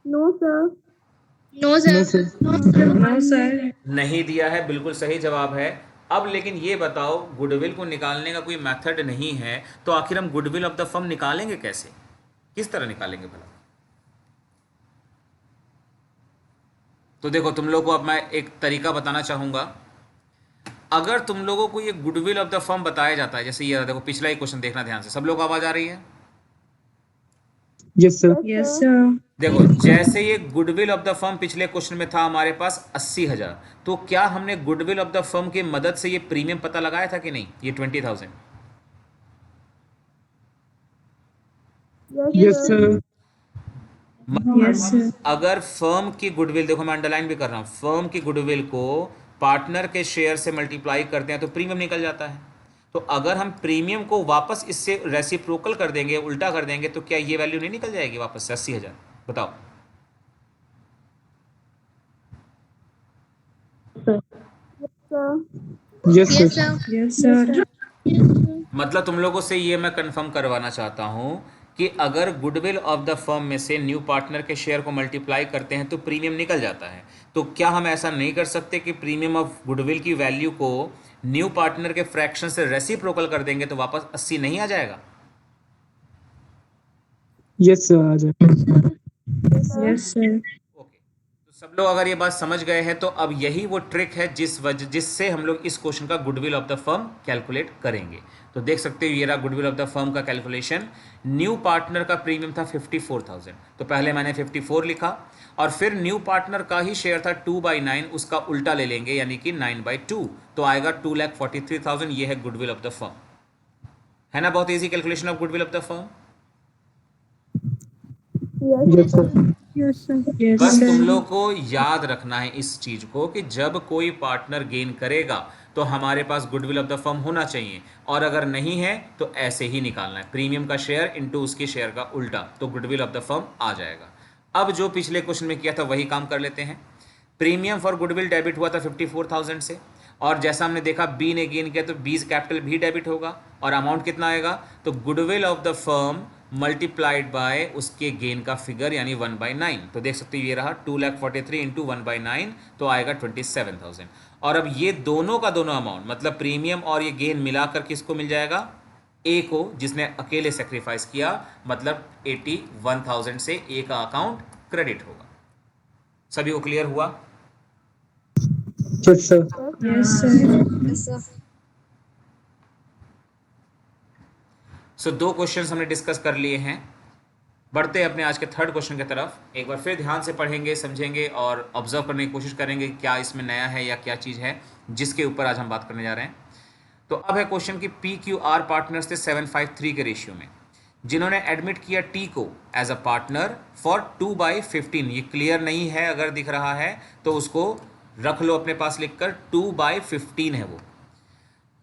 No sir. No No, sir. sir. No, sir. नहीं दिया है, बिल्कुल सही जवाब है। अब लेकिन ये बताओ, गुडविल को निकालने का कोई मेथड नहीं है तो आखिर हम गुडविल ऑफ द फर्म निकालेंगे कैसे? किस तरह निकालेंगे भला? तो देखो, तुम लोग को अब मैं एक तरीका बताना चाहूंगा। अगर तुम लोगों को ये गुडविल ऑफ द फर्म बताया जाता है, जैसे ये देखो पिछला ही क्वेश्चन देखना ध्यान से, सब लोग आवाज आ रही है? Yes, sir. Yes, sir. देखो, जैसे ये गुडविल ऑफ द फर्म पिछले क्वेश्चन में था हमारे पास 80,000, तो क्या हमने गुडविल ऑफ द फर्म की मदद से ये प्रीमियम पता लगाया था कि नहीं, ये 20,000? Yes, sir. Yes, sir. अगर फर्म की गुडविल, देखो मैं अंडरलाइन भी कर रहा हूँ, फर्म की गुडविल को पार्टनर के शेयर से मल्टीप्लाई करते हैं तो प्रीमियम निकल जाता है। तो अगर हम प्रीमियम को वापस इससे रेसिप्रोकल कर देंगे, उल्टा कर देंगे, तो क्या ये वैल्यू नहीं निकल जाएगी वापस से 80,000? बताओ। Yes, Yes, sir. sir. Yes, sir. मतलब तुम लोगों से ये मैं कंफर्म करवाना चाहता हूँ कि अगर गुडविल ऑफ द फर्म में से न्यू पार्टनर के शेयर को मल्टीप्लाई करते हैं तो प्रीमियम निकल जाता है। तो क्या हम ऐसा नहीं कर सकते कि प्रीमियम ऑफ गुडविल की वैल्यू को न्यू पार्टनर के फ्रैक्शन से रेसिप्रोकल कर देंगे तो वापस 80 नहीं आ जाएगा? Yes, sir. आ जाए. Yes, sir. ओके, तो सब लोग अगर ये बात समझ गए हैं तो अब यही वो ट्रिक है जिससे हम लोग इस क्वेश्चन का goodwill of the firm calculate करेंगे। तो देख सकते हो ये रहा गुडविल ऑफ द फर्म का कैलकुलेशन। न्यू पार्टनर का प्रीमियम था 54,000, तो पहले मैंने 54 लिखा, और फिर न्यू पार्टनर का ही शेयर था 2/9, उसका उल्टा ले लेंगे यानी कि 9/2, तो आएगा 2,43,000। ये है गुडविल ऑफ द फर्म, है ना? बहुत easy calculation of goodwill of the firm. Yes, sir. Yes, sir. Yes, बस तुम sir. लोग को याद रखना है इस चीज को कि जब कोई पार्टनर गेन करेगा तो हमारे पास गुडविल ऑफ द फर्म होना चाहिए, और अगर नहीं है तो ऐसे ही निकालना है, प्रीमियम का शेयर इनटू उसके शेयर का उल्टा, तो गुडविल ऑफ द फर्म आ जाएगा। अब जो पिछले क्वेश्चन में किया था वही काम कर लेते हैं। प्रीमियम फॉर गुडविल डेबिट हुआ था 54,000 से, और जैसा हमने देखा बी ने गेन किया तो बीज कैपिटल भी डेबिट होगा, और अमाउंट कितना आएगा, तो goodwill of the firm multiplied by उसके गेन का फिगर यानी 1/9। तो देख सकते हो ये रहा 2,43,000 इंटू 1/9, तो आएगा 27,000। और अब ये दोनों का दोनों अमाउंट मतलब प्रीमियम और ये गेन मिलाकर किसको मिल जाएगा, ए को, जिसने अकेले सेक्रीफाइस किया, मतलब 81,000 से ए का अकाउंट क्रेडिट होगा। सभी को क्लियर हुआ? Yes, sir. Yes, sir. सो दो क्वेश्चंस हमने डिस्कस कर लिए हैं। बढ़ते हैं अपने आज के थर्ड क्वेश्चन की तरफ। एक बार फिर ध्यान से पढ़ेंगे, समझेंगे और ऑब्जर्व करने की कोशिश करेंगे क्या इसमें नया है या क्या चीज़ है जिसके ऊपर आज हम बात करने जा रहे हैं। तो अब है क्वेश्चन की PQR पार्टनर्स थे 753 के रेशियो में, जिन्होंने एडमिट किया टी को एज अ पार्टनर फॉर 2/15। ये क्लियर नहीं है, अगर दिख रहा है तो उसको रख लो अपने पास लिखकर, 2/15 है वो।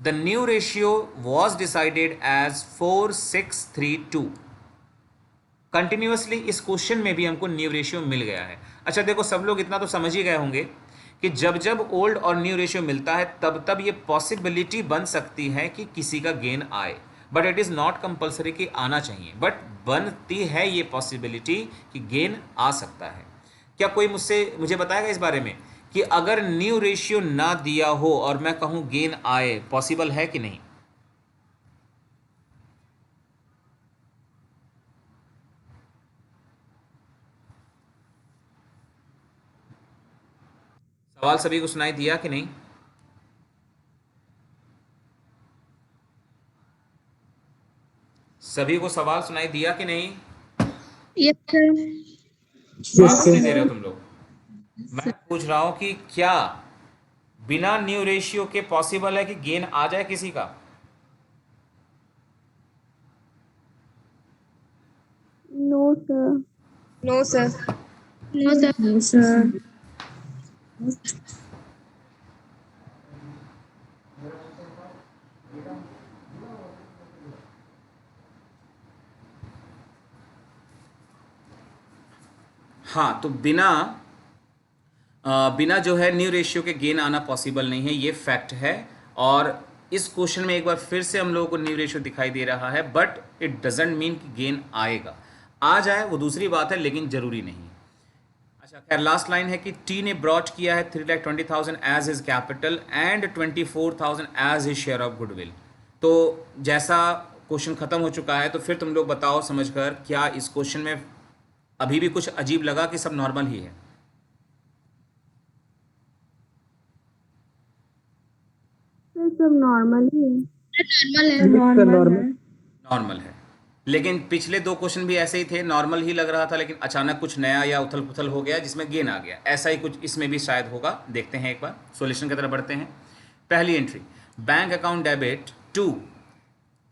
The new ratio was decided as 4:6:3:2। Continuously इस क्वेश्चन में भी हमको न्यू रेशियो मिल गया है। अच्छा देखो, सब लोग इतना तो समझ ही गए होंगे कि जब जब ओल्ड और न्यू रेशियो मिलता है तब तब ये पॉसिबिलिटी बन सकती है कि किसी का गेन आए, but it is not compulsory कि आना चाहिए, बट बनती है ये पॉसिबिलिटी कि गेन आ सकता है। क्या कोई मुझे बताएगा इस बारे में कि अगर न्यू रेशियो ना दिया हो और मैं कहूँ गेन आए, पॉसिबल है कि नहीं? सवाल सभी को सुनाई दिया कि नहीं? सभी को सवाल सुनाई दिया कि नहीं? Yes, sir. Yes, नहीं दे sir. रहे हो तुम लोग। मैं पूछ रहा हूं कि क्या बिना न्यू रेशियो के पॉसिबल है कि गेन आ जाए किसी का? No, sir. No, sir. No, sir. No, sir. हाँ, तो बिना जो है न्यू रेशियो के गेन आना पॉसिबल नहीं है, ये फैक्ट है। और इस क्वेश्चन में एक बार फिर से हम लोगों को न्यू रेशियो दिखाई दे रहा है, बट इट डजेंट मीन कि गेन आएगा। आ जाए वो दूसरी बात है, लेकिन जरूरी नहीं। अच्छा खैर, लास्ट लाइन है कि टी ने ब्रॉट किया है 3,20,000 as his capital and 24,000 as his share of goodwill. तो जैसा क्वेश्चन खत्म हो चुका है, तो फिर तुम लोग बताओ समझकर, क्या इस क्वेश्चन में अभी भी कुछ अजीब लगा कि सब नॉर्मल ही है? सर सब नॉर्मल ही है। Normal है। Yes, sir. Normal Normal. है। नॉर्मल है। लेकिन पिछले 2 क्वेश्चन भी ऐसे ही थे, नॉर्मल ही लग रहा था, लेकिन अचानक कुछ नया या उथल पुथल हो गया जिसमें गेन आ गया। ऐसा ही कुछ इसमें भी शायद होगा, देखते हैं एक बार। सॉल्यूशन की तरफ बढ़ते हैं। पहली entry, bank account debit to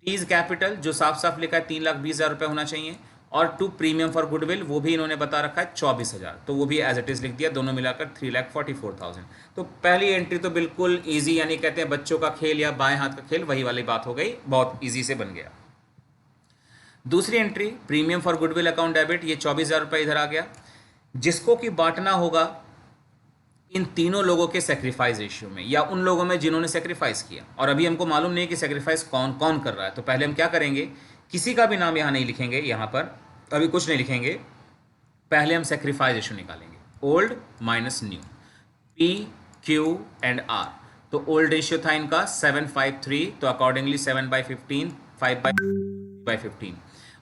T's capital, जो साफ साफ लिखा है 3,20,000 रुपये होना चाहिए, और टू प्रीमियम फॉर गुडविल, वो भी इन्होंने बता रखा है 24,000, तो वो भी एज इट इज़ लिख दिया, दोनों मिलाकर 3,44,000। तो पहली एंट्री तो बिल्कुल ईजी, यानी कहते हैं बच्चों का खेल या बाएं हाथ का खेल, वही वाली बात हो गई, बहुत ईजी से बन गया। दूसरी entry, premium for goodwill account debit, ये 24,000 रुपये इधर आ गया, जिसको कि बांटना होगा इन तीनों लोगों के सेक्रीफाइस रेशियो में, या उन लोगों में जिन्होंने सेक्रीफाइस किया। और अभी हमको मालूम नहीं कि सेक्रीफाइस कौन कौन कर रहा है, तो पहले हम क्या करेंगे, किसी का भी नाम यहाँ नहीं लिखेंगे, यहाँ पर अभी कुछ नहीं लिखेंगे, पहले हम सेक्रीफाइस रेशियो निकालेंगे, old minus new, P Q and R. तो ओल्ड रेशियो था इनका 7:5:3, तो अकॉर्डिंगली 7/15, 5/15,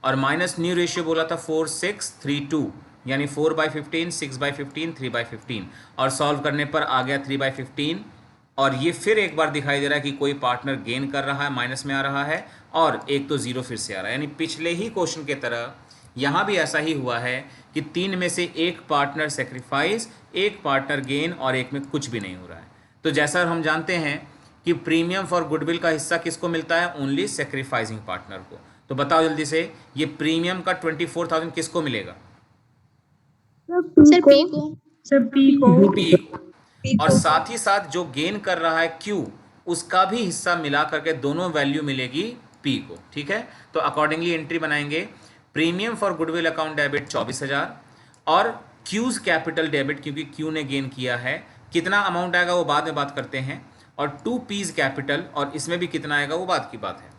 और माइनस न्यू रेशियो बोला था 4:6:3:2, यानी 4/15, 6/15, 3/15, और सॉल्व करने पर आ गया 3/15। और ये फिर एक बार दिखाई दे रहा है कि कोई पार्टनर गेन कर रहा है, माइनस में आ रहा है, और एक तो जीरो फिर से आ रहा है, यानी पिछले ही क्वेश्चन के तरह यहाँ भी ऐसा ही हुआ है कि 3 में से एक पार्टनर सेक्रीफाइस, एक पार्टनर गेन, और एक में कुछ भी नहीं हो रहा है। तो जैसा हम जानते हैं कि प्रीमियम फॉर गुडविल का हिस्सा किसको मिलता है, ओनली सेक्रीफाइसिंग पार्टनर को। तो बताओ जल्दी से, ये प्रीमियम का 24,000 किसको मिलेगा, सर पी को। सर पी को। पी, और साथ ही साथ जो गेन कर रहा है क्यू, उसका भी हिस्सा मिला करके दोनों वैल्यू मिलेगी पी को, ठीक है। तो अकॉर्डिंगली एंट्री बनाएंगे, premium for goodwill account debit 24,000, और क्यूज कैपिटल डेबिट, क्योंकि क्यू ने गेन किया है, कितना अमाउंट आएगा वो बाद में बात करते हैं, और टू पीज कैपिटल, और इसमें भी कितना आएगा वो बाद की बात है।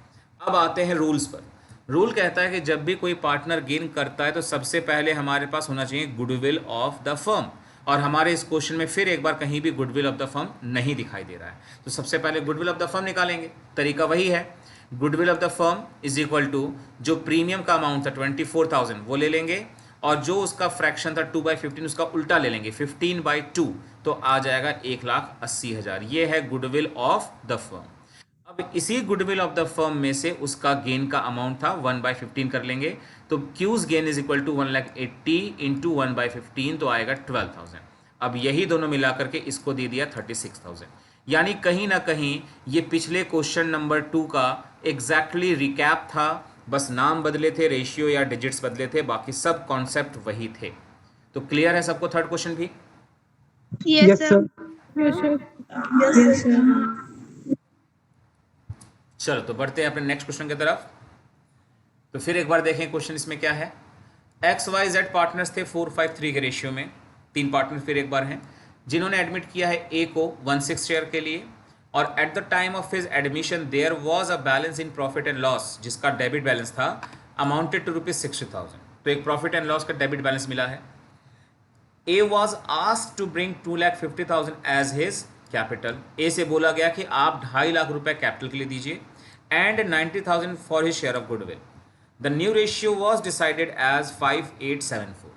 अब आते हैं रूल्स पर। रूल कहता है कि जब भी कोई पार्टनर गेन करता है तो सबसे पहले हमारे पास होना चाहिए गुडविल ऑफ द फर्म, और हमारे इस क्वेश्चन में फिर एक बार कहीं भी गुडविल ऑफ द फर्म नहीं दिखाई दे रहा है, तो सबसे पहले गुडविल ऑफ द फर्म निकालेंगे। तरीका वही है, goodwill of the firm is equal to जो प्रीमियम का अमाउंट था 24,000 वो ले लेंगे, और जो उसका फ्रैक्शन था 2/15 उसका उल्टा ले लेंगे 15/2, तो आ जाएगा 1,80,000। ये है गुडविल ऑफ द फर्म। अब इसी गुडविल ऑफ द फर्म में से उसका गेन का अमाउंट था 1/15 कर लेंगे, तो Q's gain is equal to 1,80,000 into 1/15, तो आएगा 12,000। अब यही दोनों मिला करके इसको दे दिया 36,000, यानी कहीं ना कहीं ये पिछले क्वेश्चन नंबर 2 का एग्जैक्टली रिकैप था, बस नाम बदले थे, रेशियो या डिजिट्स बदले थे, बाकी सब कॉन्सेप्ट वही थे। तो क्लियर है सबको थर्ड क्वेश्चन भी? Yes Yes, sir. sir. Yes sir. Yes sir. चलो तो बढ़ते हैं अपने नेक्स्ट क्वेश्चन की तरफ। तो फिर एक बार देखें क्वेश्चन इसमें क्या है। XYZ पार्टनर्स थे 4:5:3 के रेशियो में, 3 पार्टनर फिर एक बार हैं जिन्होंने एडमिट किया है ए को 1/6 शेयर के लिए, और at the time of his admission there was a balance in profit and loss, जिसका डेबिट बैलेंस था अमाउंटेड टू ₹60,000। तो एक प्रॉफिट एंड लॉस का डेबिट बैलेंस मिला है। A was asked to bring 2,50,000 as his capital. A से बोला गया कि आप 2.5 लाख रुपए कैपिटल के लिए दीजिए, and 90,000 for his share of goodwill. The new ratio was decided as 5:8:7:4।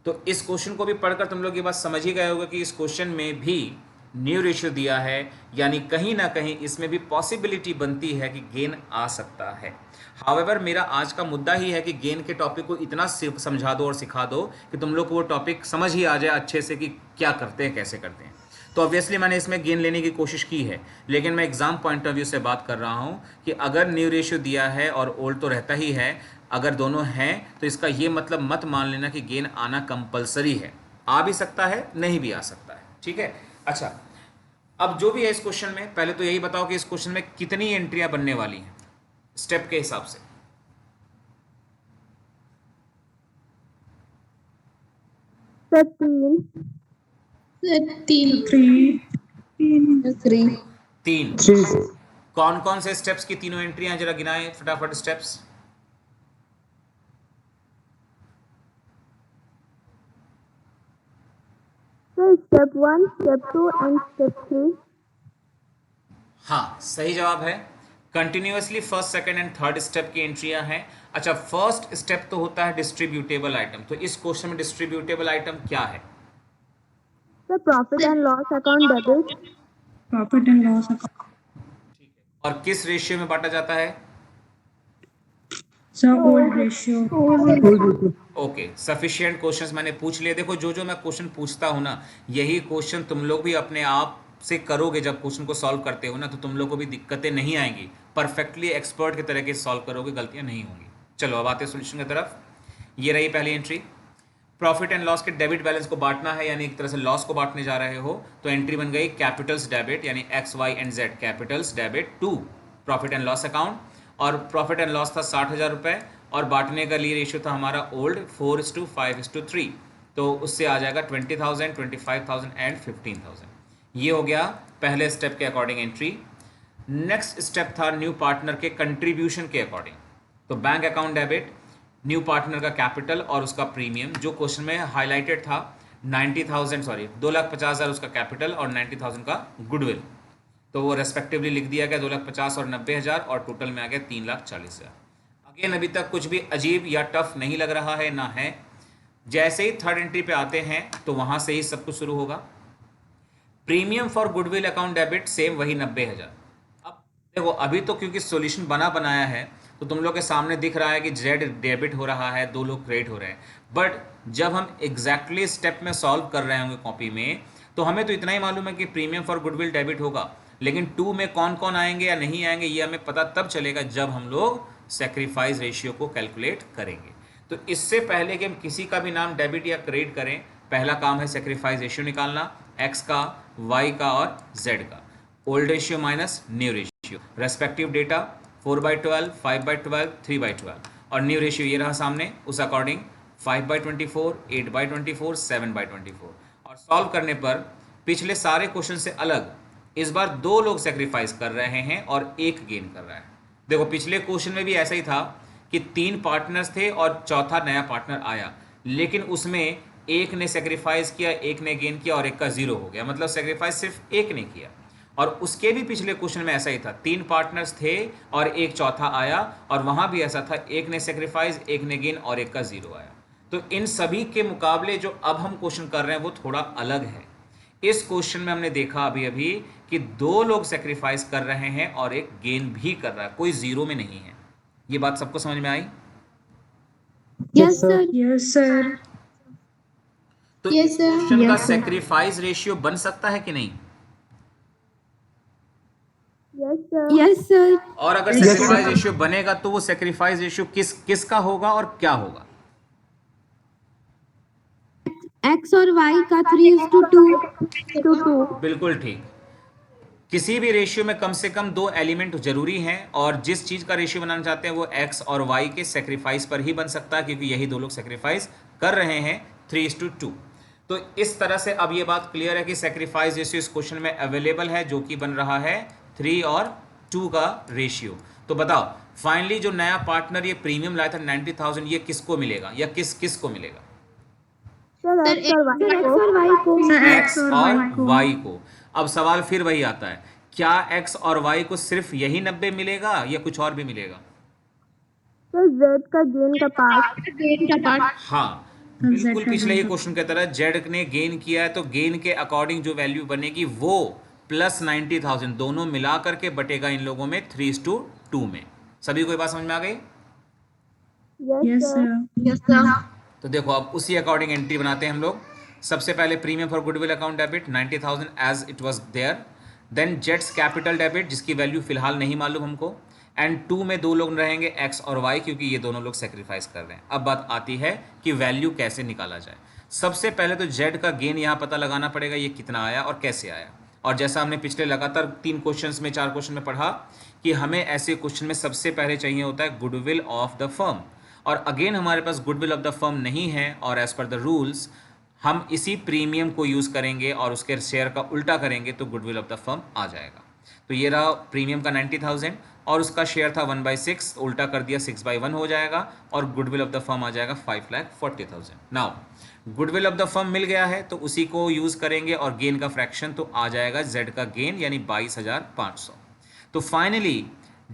तो इस क्वेश्चन को भी पढ़कर तुम लोग ये बात समझ ही गए होगे कि इस क्वेश्चन में भी न्यू रेशियो दिया है, यानी कहीं ना कहीं इसमें भी पॉसिबिलिटी बनती है कि गेन आ सकता है। हाउएवर मेरा आज का मुद्दा ही है कि गेन के टॉपिक को इतना समझा दो और सिखा दो कि तुम लोग को वो टॉपिक समझ ही आ जाए अच्छे से कि क्या करते हैं, कैसे करते हैं। तो ऑब्वियसली मैंने इसमें गेन लेने की कोशिश की है, लेकिन मैं एग्जाम पॉइंट ऑफ व्यू से बात कर रहा हूँ कि अगर न्यू रेशियो दिया है और ओल्ड तो रहता ही है, अगर दोनों हैं तो इसका ये मतलब मत मान लेना कि गेन आना कंपलसरी है। आ भी सकता है, नहीं भी आ सकता है, ठीक है। अच्छा, अब जो भी है इस क्वेश्चन में, पहले तो यही बताओ कि इस क्वेश्चन में कितनी एंट्रियां बनने वाली हैं स्टेप के हिसाब से। सर 3। थ्री। 3। 3. कौन कौन से स्टेप्स की तीनों एंट्रियां जरा गिनाएं फटाफट steps. Sir step 1, step 2 and step 3। हाँ, सही जवाब है। Continuously first, second and third step की एंट्रियां हैं। अच्छा, फर्स्ट स्टेप तो होता है डिस्ट्रीब्यूटेबल आइटम। तो इस क्वेश्चन में डिस्ट्रीब्यूटेबल आइटम क्या है? Sir profit and loss account debit. Profit and loss account. और किस रेशियो में बांटा जाता है? Sir, old ratio. Old ratio. Okay, sufficient questions मैंने पूछ लिए। देखो जो जो मैं क्वेश्चन पूछता हूँ ना, यही क्वेश्चन तुम लोग भी अपने आप से करोगे। जब क्वेश्चन को सॉल्व करते हो ना, तो तुम लोग को भी दिक्कतें नहीं आएंगी। परफेक्टली एक्सपर्ट की तरह के सॉल्व करोगे, गलतियां नहीं होंगी। चलो अब आते हैं सोल्यूशन की तरफ। ये रही पहली एंट्री। प्रॉफिट एंड लॉस के डेबिट बैलेंस को बांटना है, यानी एक तरह से लॉस को बांटने जा रहे हो। तो एंट्री बन गई कैपिटल्स डेबिट, यानी X Y and Z capitals debit to profit and loss account. और प्रॉफिट एंड लॉस था 60,000 रुपये, और बांटने का लिए रेशियो था हमारा ओल्ड 4:5:3। तो उससे आ जाएगा 20,000, 25,000 एंड 15,000। ये हो गया पहले स्टेप के अकॉर्डिंग एंट्री। नेक्स्ट स्टेप था न्यू पार्टनर के कंट्रीब्यूशन के अकॉर्डिंग। तो bank account debit, new partner का कैपिटल और उसका प्रीमियम, जो क्वेश्चन में हाईलाइटेड था 2,50,000 उसका कैपिटल और 90,000 का गुडविल। तो वो रेस्पेक्टिवली लिख दिया गया 2,50,000 और 90,000, और टोटल में आ गया 3,40,000। अगेन अभी तक कुछ भी अजीब या टफ नहीं लग रहा है, ना है। जैसे ही थर्ड एंट्री पे आते हैं तो वहां से ही सब कुछ शुरू होगा। Premium for goodwill account debit same वही 90,000। अब देखो अभी तो क्योंकि सॉल्यूशन बनाया है, तो तुम लोग के सामने दिख रहा है कि जेड डेबिट हो रहा है, 2 लोग क्रेडिट हो रहे हैं। बट जब हम एग्जैक्टली स्टेप में सॉल्व कर रहे होंगे कॉपी में, तो हमें तो इतना ही मालूम है कि प्रीमियम फॉर गुडविल डेबिट होगा, लेकिन 2 में कौन कौन आएंगे या नहीं आएंगे ये हमें पता तब चलेगा जब हम लोग सेक्रीफाइस रेशियो को कैलकुलेट करेंगे। तो इससे पहले कि हम किसी का भी नाम डेबिट या क्रेडिट करें, पहला काम है सेक्रीफाइस रेशियो निकालना, एक्स का, वाई का और जेड का। Old ratio minus new ratio, respective data 4/12, 5/12, 3/12, और न्यू रेशियो ये रहा सामने, उस अकॉर्डिंग 5/24, 8/24, 7/24। और सॉल्व करने पर पिछले सारे क्वेश्चन से अलग इस बार 2 लोग सेक्रीफाइस कर रहे हैं और 1 गेन कर रहा है। देखो पिछले क्वेश्चन में भी ऐसा ही था कि 3 पार्टनर्स थे और चौथा नया पार्टनर आया, लेकिन उसमें एक ने सेक्रीफाइस किया, एक ने गेन किया और एक का 0 हो गया। मतलब सेक्रीफाइस सिर्फ एक ने किया। और उसके भी पिछले क्वेश्चन में ऐसा ही था, 3 पार्टनर्स थे और एक चौथा आया, और वहां भी ऐसा था, एक ने सेक्रीफाइस, एक ने गेन और एक का 0 आया। तो इन सभी के मुकाबले जो अब हम क्वेश्चन कर रहे हैं वो थोड़ा अलग है। इस क्वेश्चन में हमने देखा अभी कि 2 लोग सेक्रीफाइस कर रहे हैं और एक गेन भी कर रहा है, कोई 0 में नहीं है। ये बात सबको समझ में आई? Yes sir. Yes, sir. तो Yes, इस sir. क्वेश्चन का Yes, sir. सेक्रीफाइस रेशियो बन सकता है कि नहीं? Yes sir. और अगर Yes, सेक्रीफाइस sir. रेशियो बनेगा तो वो सेक्रीफाइस रेशियो किसका होगा और क्या होगा? एक्स और वाई का 3:2. बिल्कुल ठीक। किसी भी रेशियो में कम से कम 2 एलिमेंट जरूरी हैं, और जिस चीज का रेशियो बनाना चाहते हैं वो एक्स और वाई के सेक्रीफाइस पर ही बन सकता है, क्योंकि यही 2 लोग सेक्रीफाइस कर रहे हैं 3:2। तो इस तरह से अब ये बात क्लियर है कि सेक्रीफाइस रेशियो इस क्वेश्चन में अवेलेबल है, जो कि बन रहा है 3 और 2 का रेशियो। तो बताओ फाइनली जो नया पार्टनर ये प्रीमियम लाया था 90,000, ये किसको मिलेगा या किसको मिलेगा? सर एक्स और वाई को। Sir, एक्स और वाई को। अब सवाल फिर वही आता है, क्या एक्स और वाई को सिर्फ यही 90 मिलेगा या कुछ और भी मिलेगा? जेड का गेन का पार्ट। गेन का पार्ट हाँ, बिल्कुल पिछले ही क्वेश्चन की तरह जेड ने गेन किया है, तो गेन के अकॉर्डिंग जो वैल्यू बनेगी वो प्लस 90,000 दोनों मिला करके बटेगा इन लोगों में 3:2 में। सभी को ये बात समझ में आ गई? Yes, sir. यस सर तो देखो अब उसी अकॉर्डिंग एंट्री बनाते हैं हम लोग। सबसे पहले premium for goodwill account debit 90,000 as it was there, then जेट्स कैपिटल डेबिट जिसकी वैल्यू फिलहाल नहीं मालूम हमको, एंड 2 में 2 लोग रहेंगे एक्स और वाई, क्योंकि ये दोनों लोग सेक्रीफाइस कर रहे हैं। अब बात आती है कि वैल्यू कैसे निकाला जाए। सबसे पहले तो जेड का गेन यहाँ पता लगाना पड़ेगा, ये कितना आया और कैसे आया। और जैसा हमने पिछले लगातार 3 क्वेश्चंस में 4 क्वेश्चन में पढ़ा कि हमें ऐसे क्वेश्चन में सबसे पहले चाहिए होता है गुडविल ऑफ द फर्म, और अगेन हमारे पास गुडविल ऑफ द फर्म नहीं है, और एज पर द रूल्स हम इसी प्रीमियम को यूज़ करेंगे और उसके शेयर का उल्टा करेंगे तो गुडविल ऑफ द फर्म आ जाएगा। तो ये रहा प्रीमियम का 90,000 और उसका शेयर था 1/6, उल्टा कर दिया 6/1 हो जाएगा, और गुडविल ऑफ द फर्म आ जाएगा 5,40,000। Now goodwill of the firm मिल गया है तो उसी को यूज़ करेंगे, और गेन का फ्रैक्शन तो आ जाएगा जेड का गेन यानी 22,500। तो फाइनली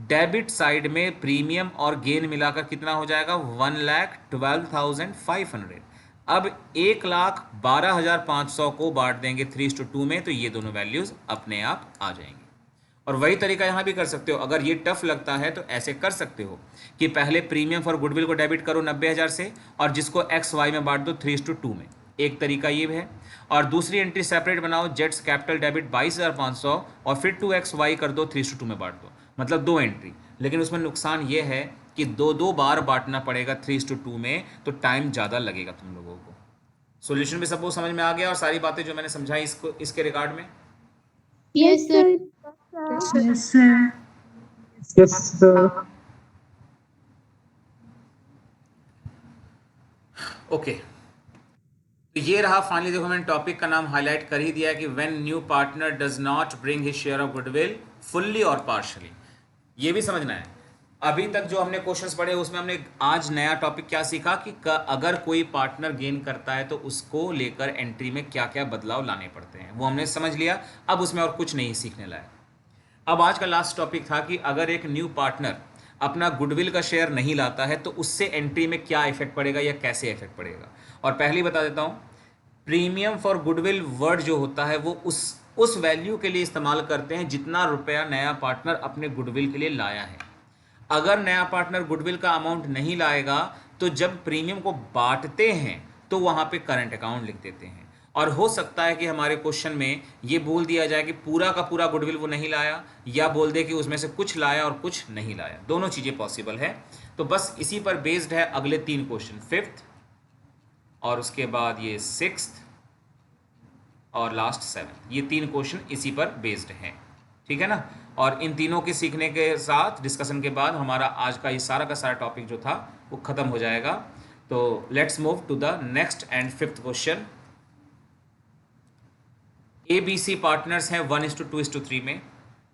डेबिट साइड में प्रीमियम और गेन मिलाकर कितना हो जाएगा? 1,12,500। अब 1,12,500 को बांट देंगे 3:2 में, तो ये दोनों वैल्यूज अपने आप आ जाएंगी। और वही तरीका यहाँ भी कर सकते हो। अगर ये टफ लगता है तो ऐसे कर सकते हो कि पहले प्रीमियम फॉर गुडविल को डेबिट करो 90,000 से और जिसको एक्स वाई में बांट दो 3:2 में। एक तरीका ये है। और दूसरी एंट्री सेपरेट बनाओ, जेट्स कैपिटल डेबिट 22,500 और फिर 2x वाई कर दो 3:2 में बांट दो, मतलब 2 एंट्री। लेकिन उसमें नुकसान ये है कि 2 बार बांटना पड़ेगा 3:2 में, तो टाइम ज़्यादा लगेगा तुम लोगों को। सॉल्यूशन भी सबको समझ में आ गया और सारी बातें जो मैंने समझाई इसके रिगार्ड में? Yes, sir. Yes, sir. Yes, sir. Okay, तो ये रहा फाइनली। देखो मैंने टॉपिक का नाम हाईलाइट कर ही दिया है कि when new partner does not bring his share of goodwill fully और पार्शली। ये भी समझना है। अभी तक जो हमने क्वेश्चंस पढ़े उसमें हमने आज नया टॉपिक क्या सीखा कि अगर कोई पार्टनर गेन करता है तो उसको लेकर एंट्री में क्या क्या बदलाव लाने पड़ते हैं, वो हमने समझ लिया। अब उसमें और कुछ नहीं सीखने लायक। अब आज का लास्ट टॉपिक था कि अगर एक न्यू पार्टनर अपना गुडविल का शेयर नहीं लाता है तो उससे एंट्री में क्या इफेक्ट पड़ेगा या कैसे इफेक्ट पड़ेगा। और पहले ही बता देता हूँ, प्रीमियम फॉर गुडविल वर्ड जो होता है वो उस वैल्यू के लिए इस्तेमाल करते हैं जितना रुपया नया पार्टनर अपने गुडविल के लिए लाया है। अगर नया पार्टनर गुडविल का अमाउंट नहीं लाएगा तो जब प्रीमियम को बांटते हैं तो वहाँ पे करंट अकाउंट लिख देते हैं। और हो सकता है कि हमारे क्वेश्चन में ये बोल दिया जाए कि पूरा का पूरा गुडविल वो नहीं लाया, या बोल दे कि उसमें से कुछ लाया और कुछ नहीं लाया। दोनों चीज़ें पॉसिबल है। तो बस इसी पर बेस्ड है अगले 3 क्वेश्चन, 5th और उसके बाद ये 6th और लास्ट 7th। ये 3 क्वेश्चन इसी पर बेस्ड हैं, ठीक है ना। और इन तीनों के सीखने के साथ डिस्कशन के बाद हमारा आज का ये सारा का सारा टॉपिक जो था वो ख़त्म हो जाएगा। तो let's move to the next and 5th question. ABC partners हैं 1:2:3 में।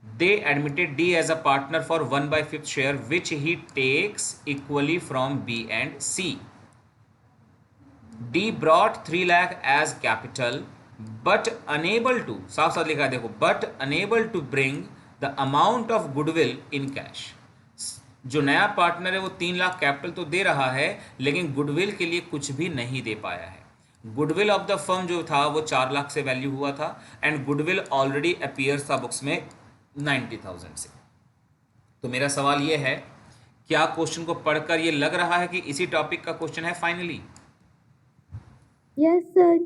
They admitted D as a partner for 1/5 share which he takes equally from B and C. D brought 3 lakh as capital but unable to, साफ साफ लिखा है देखो, but unable to bring the amount of goodwill in cash. जो नया partner है वो 3 lakh capital तो दे रहा है लेकिन गुडविल के लिए कुछ भी नहीं दे पाया है। गुडविल ऑफ द फर्म जो था वो 4 लाख से वैल्यू हुआ था एंड गुडविल ऑलरेडी अपीयर्स था बुक्स में 90,000 से। तो मेरा सवाल ये है, क्या क्वेश्चन को पढ़कर ये लग रहा है कि इसी टॉपिक का क्वेश्चन है finally? Yes, sir.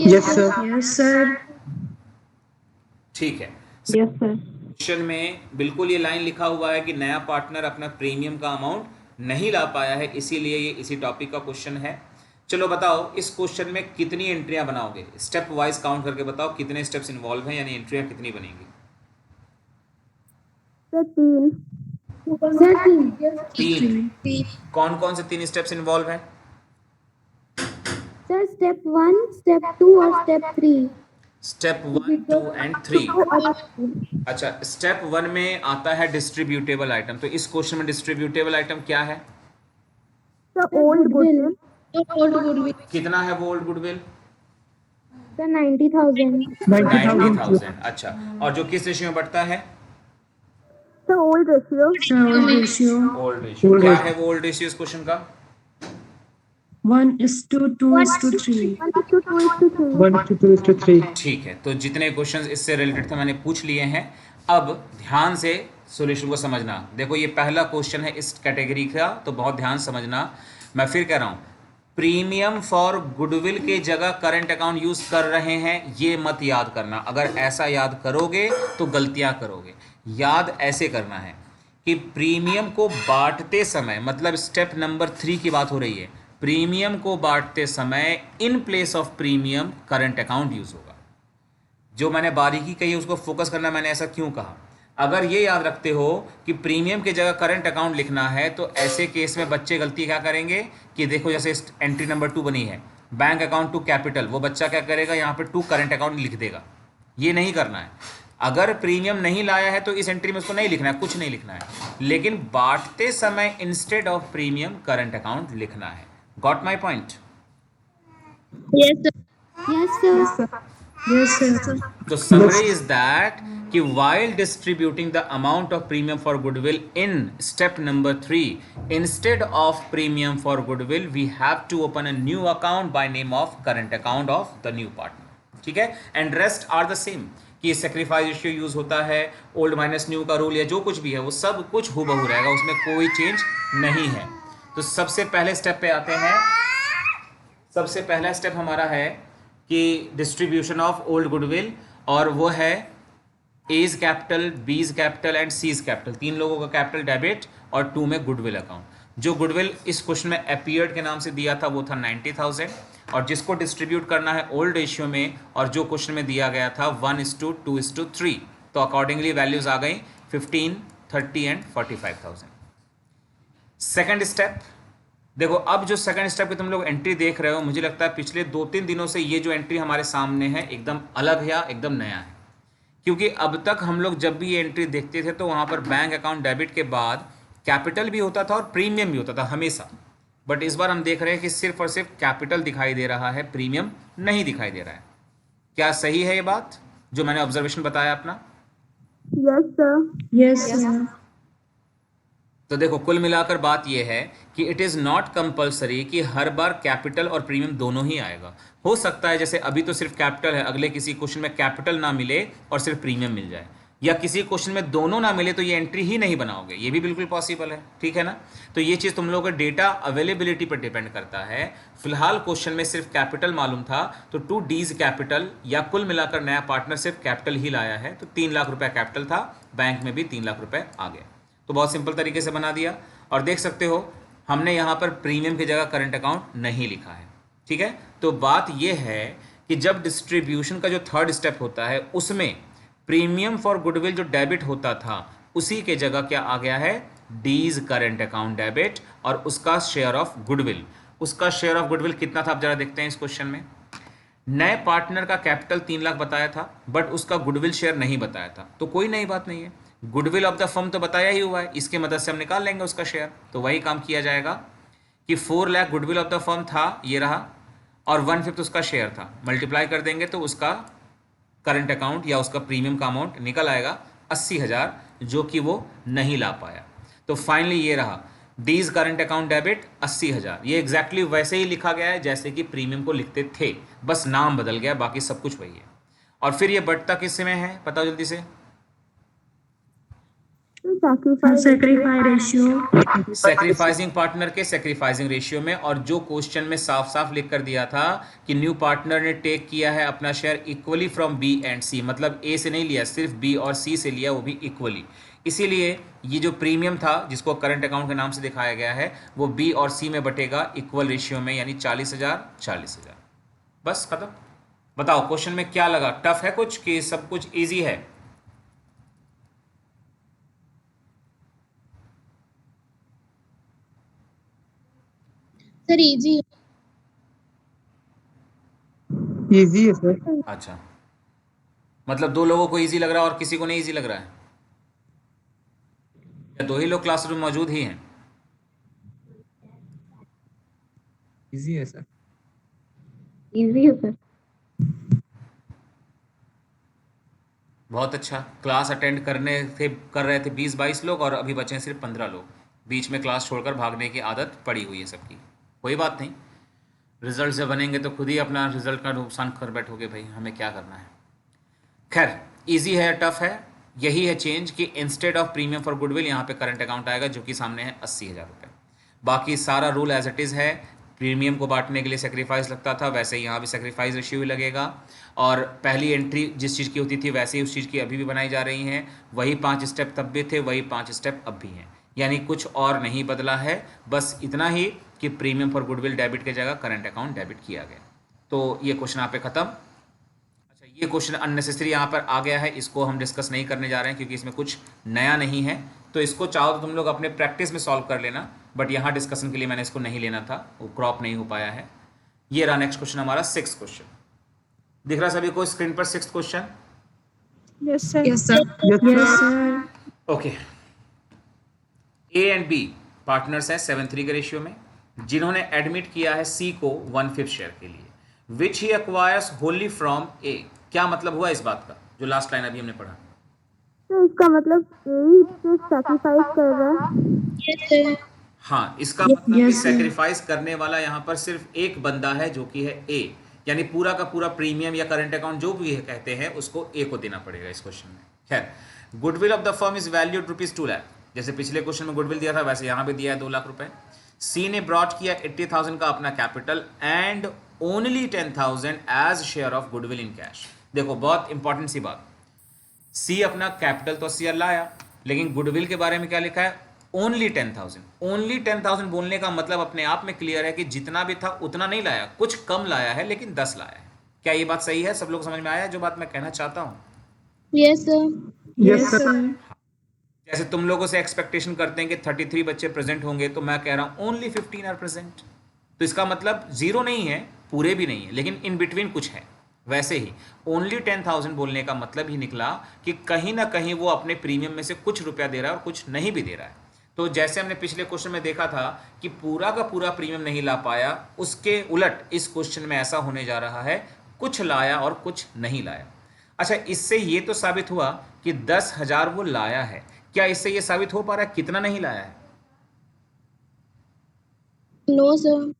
Yes, sir. Yes, sir. ठीक है। Yes, sir. क्वेश्चन में बिल्कुल ये लाइन लिखा हुआ है कि नया पार्टनर अपना प्रीमियम का अमाउंट नहीं ला पाया है, इसीलिए ये इसी टॉपिक का क्वेश्चन है। चलो बताओ, इस क्वेश्चन में कितनी एंट्रियां बनाओगे? स्टेप वाइज काउंट करके बताओ कितने स्टेप्स इन्वॉल्व हैं, यानी एंट्रियां कितनी बनेंगी? Sir, 3। कौन कौन से 3 स्टेप्स इन्वॉल्व हैं? sir, step 1, step 2 और step 3. Step 1, 2 and 3। अच्छा, स्टेप 1 में आता है डिस्ट्रीब्यूटेबल आइटम। तो इस क्वेश्चन में डिस्ट्रीब्यूटेबल आइटम क्या है? The old goodwill. कितना है वो ओल्ड गुडविल? Sir, 90,000. 90,000। अच्छा, और जो किस रेशियो में बढ़ता है? The old ratio. Shareholder ratio old ratio. क्या है वो ओल्ड रेशियो इस क्वेश्चन का? 1:2:3. 1:2:3. ठीक है, तो जितने क्वेश्चंस इससे रिलेटेड थे मैंने पूछ लिए हैं। अब ध्यान से सॉल्यूशन को समझना। देखो ये पहला क्वेश्चन है इस कैटेगरी का, तो बहुत ध्यान समझना। मैं फिर कह रहा हूँ, प्रीमियम फॉर गुडविल के जगह करंट अकाउंट यूज कर रहे हैं, ये मत याद करना। अगर ऐसा याद करोगे तो गलतियां करोगे। याद ऐसे करना है कि प्रीमियम को बांटते समय, मतलब स्टेप नंबर 3 की बात हो रही है, प्रीमियम को बांटते समय in place of premium current account use होगा। जो मैंने बारीकी कही उसको फोकस करना। मैंने ऐसा क्यों कहा? अगर ये याद रखते हो कि प्रीमियम की जगह करंट अकाउंट लिखना है तो ऐसे केस में बच्चे गलती क्या करेंगे कि देखो जैसे एंट्री नंबर 2 बनी है, बैंक अकाउंट टू कैपिटल, वो बच्चा क्या करेगा यहाँ पे 2 करंट अकाउंट लिख देगा। ये नहीं करना है। अगर प्रीमियम नहीं लाया है तो इस एंट्री में उसको नहीं लिखना है, कुछ नहीं लिखना है, लेकिन बांटते समय instead of premium current account लिखना है। Got my point? Yes, sir. Yes, sir. तो summary is that कि while distributing the amount of premium for goodwill in step number 3, instead of premium for goodwill, we have to open a new account by name of current account of the new partner. ठीक है? And rest are the same कि sacrifice ratio use होता है, old minus new का rule या जो कुछ भी है वो सब कुछ हूबहू रहेगा, उसमें कोई चेंज नहीं है। तो सबसे पहले स्टेप पे आते हैं। सबसे पहला स्टेप हमारा है कि डिस्ट्रीब्यूशन ऑफ ओल्ड गुडविल, और वो है A's capital, B's capital and C's capital, 3 लोगों का कैपिटल डेबिट और 2 में गुडविल अकाउंट। जो गुडविल इस क्वेश्चन में अपीयर्ड के नाम से दिया था वो था 90,000, और जिसको डिस्ट्रीब्यूट करना है ओल्ड रेशियो में, और जो क्वेश्चन में दिया गया था 1:2:3, तो अकॉर्डिंगली वैल्यूज आ गई 15, 30 एंड 45,000। सेकेंड स्टेप देखो, अब जो सेकंड स्टेप की तुम लोग एंट्री देख रहे हो, मुझे लगता है पिछले 2-3 दिनों से ये जो एंट्री हमारे सामने है एकदम अलग है या एकदम नया है, क्योंकि अब तक हम लोग जब भी ये एंट्री देखते थे तो वहाँ पर बैंक अकाउंट डेबिट के बाद कैपिटल भी होता था और प्रीमियम भी होता था हमेशा, बट इस बार हम देख रहे हैं कि सिर्फ और सिर्फ कैपिटल दिखाई दे रहा है, प्रीमियम नहीं दिखाई दे रहा है। क्या सही है ये बात जो मैंने ऑब्जर्वेशन बताया अपना? Yes, sir. Yes, sir. तो देखो, कुल मिलाकर बात यह है कि इट इज़ नॉट कंपलसरी कि हर बार कैपिटल और प्रीमियम दोनों ही आएगा। हो सकता है जैसे अभी तो सिर्फ कैपिटल है, अगले किसी क्वेश्चन में कैपिटल ना मिले और सिर्फ प्रीमियम मिल जाए, या किसी क्वेश्चन में दोनों ना मिले तो ये एंट्री ही नहीं बनाओगे, ये भी बिल्कुल पॉसिबल है, ठीक है ना। तो ये चीज़ तुम लोगों के डेटा अवेलेबिलिटी पर डिपेंड करता है। फिलहाल क्वेश्चन में सिर्फ कैपिटल मालूम था, तो 2 D's कैपिटल या कुल मिलाकर नया पार्टनर सिर्फ कैपिटल ही लाया है, तो 3 लाख रुपये कैपिटल था, बैंक में भी 3 लाख रुपये आ गए। तो बहुत सिंपल तरीके से बना दिया, और देख सकते हो हमने यहाँ पर प्रीमियम की जगह करंट अकाउंट नहीं लिखा है, ठीक है। तो बात यह है कि जब डिस्ट्रीब्यूशन का जो थर्ड स्टेप होता है उसमें प्रीमियम फॉर गुडविल जो डेबिट होता था उसी के जगह क्या आ गया है, डीज करंट अकाउंट डेबिट, और उसका शेयर ऑफ गुडविल। उसका शेयर ऑफ गुडविल कितना था आप जरा देखते हैं इस क्वेश्चन में। नए पार्टनर का कैपिटल 3 लाख बताया था, बट उसका गुडविल शेयर नहीं बताया था, तो कोई नई बात नहीं है, गुडविल ऑफ द फर्म तो बताया ही हुआ है, इसके मदद से हम निकाल लेंगे उसका शेयर। तो वही काम किया जाएगा कि 4 lakh goodwill of the firm था, ये रहा, और 1/5 उसका शेयर था, मल्टीप्लाई कर देंगे तो उसका करंट अकाउंट या उसका प्रीमियम का अमाउंट निकल आएगा 80,000, जो कि वो नहीं ला पाया। तो फाइनली ये रहा डीज करंट अकाउंट डेबिट 80,000। ये एग्जैक्टली वैसे ही लिखा गया है जैसे कि प्रीमियम को लिखते थे, बस नाम बदल गया, बाकी सब कुछ वही है। और फिर ये बढ़ता किस में है, बताओ जल्दी से। Sacrifice ratio. सेक्रीफाइसिंग पार्टनर के सेक्रीफाइसिंग रेशियो में, और जो क्वेश्चन में साफ साफ लिख कर दिया था कि न्यू पार्टनर ने टेक किया है अपना share equally from B and C, मतलब ए से नहीं लिया, सिर्फ बी और सी से लिया, वो भी इक्वली। इसीलिए ये जो प्रीमियम था जिसको करंट अकाउंट के नाम से दिखाया गया है वो बी और सी में बटेगा इक्वल रेशियो में, यानी 40,000 40,000। बस खत्म। बताओ क्वेश्चन में क्या लगा, टफ है कुछ कि सब कुछ ईजी है? सर इजी इजी है सर। अच्छा, मतलब 2 लोगों को इजी लग रहा है और किसी को नहीं इजी लग रहा है, या 2 ही लोग क्लासरूम मौजूद ही हैं? इजी है सर। Easy है सर. बहुत अच्छा। क्लास अटेंड कर रहे थे 20-22 लोग, और अभी बचे हैं सिर्फ 15 लोग। बीच में क्लास छोड़कर भागने की आदत पड़ी हुई है सबकी। कोई बात नहीं, रिजल्ट से बनेंगे तो खुद ही अपना रिजल्ट का नुकसान कर बैठोगे भाई, हमें क्या करना है। खैर, इजी है टफ है, यही है चेंज कि instead of premium for goodwill यहाँ पे करंट अकाउंट आएगा, जो कि सामने है 80,000 रुपये। बाकी सारा रूल एज इट इज़ है, प्रीमियम को बांटने के लिए सेक्रीफाइस लगता था, वैसे ही यहाँ भी सेक्रीफाइस रेशियो ही लगेगा, और पहली एंट्री जिस चीज़ की होती थी वैसे ही उस चीज़ की अभी भी बनाई जा रही हैं। वही 5 स्टेप तब भी थे, वही 5 स्टेप अब भी हैं, यानी कुछ और नहीं बदला है, बस इतना ही कि प्रीमियम फॉर गुडविल डेबिट की जगह करंट अकाउंट डेबिट किया गया। तो ये क्वेश्चन यहाँ पे ख़त्म। अच्छा, ये क्वेश्चन अननेसेसरी यहाँ पर आ गया है, इसको हम डिस्कस नहीं करने जा रहे हैं क्योंकि इसमें कुछ नया नहीं है। तो इसको चाहो तो तुम लोग अपने प्रैक्टिस में सॉल्व कर लेना, बट यहाँ डिस्कशन के लिए मैंने इसको नहीं लेना था, वो क्रॉप नहीं हो पाया है। ये रहा नेक्स्ट क्वेश्चन हमारा 6th क्वेश्चन। दिख रहा सभी को स्क्रीन पर 6th question? Yes, sir. Yes, sir. Yes, sir. Okay. A and B partners हैं 7:3 के रेशियो में, जिन्होंने एडमिट किया है सी को 1/5 शेयर के लिए, विच ही एक्वायर्स होली फ्रॉम ए। क्या मतलब हुआ इस बात का, जो लास्ट लाइन अभी हमने पढ़ा? तो इसका मतलब ए सैक्रिफाइस कर रहा है. हाँ, इसका मतलब कि yes, sir. सेक्रीफाइस करने वाला यहाँ पर सिर्फ एक बंदा है, जो कि है ए। यानी पूरा का पूरा प्रीमियम या करंट अकाउंट जो भी कहते हैं उसको ए को देना पड़ेगा इस क्वेश्चन में। खैर, goodwill of the firm is valued ₹2 lakh, जैसे पिछले क्वेश्चन में गुडविल दिया था वैसे यहाँ भी दिया है 2 लाख रुपए। सी ने ब्रॉट किया 80,000 का अपना capital and only 10,000 as share of goodwill in cash. देखो बहुत इंपॉर्टेंट सी बात, सी अपना कैपिटल तो 80,000 लाया, लेकिन गुडविल के बारे में क्या लिखा है, ओनली 10,000। ओनली 10,000 बोलने का मतलब अपने आप में क्लियर है कि जितना भी था उतना नहीं लाया, कुछ कम लाया है लेकिन 10 लाया है। क्या ये बात सही है? सब लोग समझ में आया है जो बात मैं कहना चाहता हूँ? Yes sir. Yes, sir. जैसे तुम लोगों से एक्सपेक्टेशन करते हैं कि 33 बच्चे प्रेजेंट होंगे, तो मैं कह रहा हूँ ओनली 15 आर प्रेजेंट, तो इसका मतलब 0 नहीं है, पूरे भी नहीं है, लेकिन इन बिटवीन कुछ है। वैसे ही ओनली 10,000 बोलने का मतलब ही निकला कि कहीं ना कहीं वो अपने प्रीमियम में से कुछ रुपया दे रहा है और कुछ नहीं भी दे रहा है। तो जैसे हमने पिछले क्वेश्चन में देखा था कि पूरा का पूरा प्रीमियम नहीं ला पाया, उसके उलट इस क्वेश्चन में ऐसा होने जा रहा है, कुछ लाया और कुछ नहीं लाया। अच्छा, इससे ये तो साबित हुआ कि 10,000 वो लाया है, क्या इससे ये साबित हो पा रहा है कितना नहीं लाया है? No sir.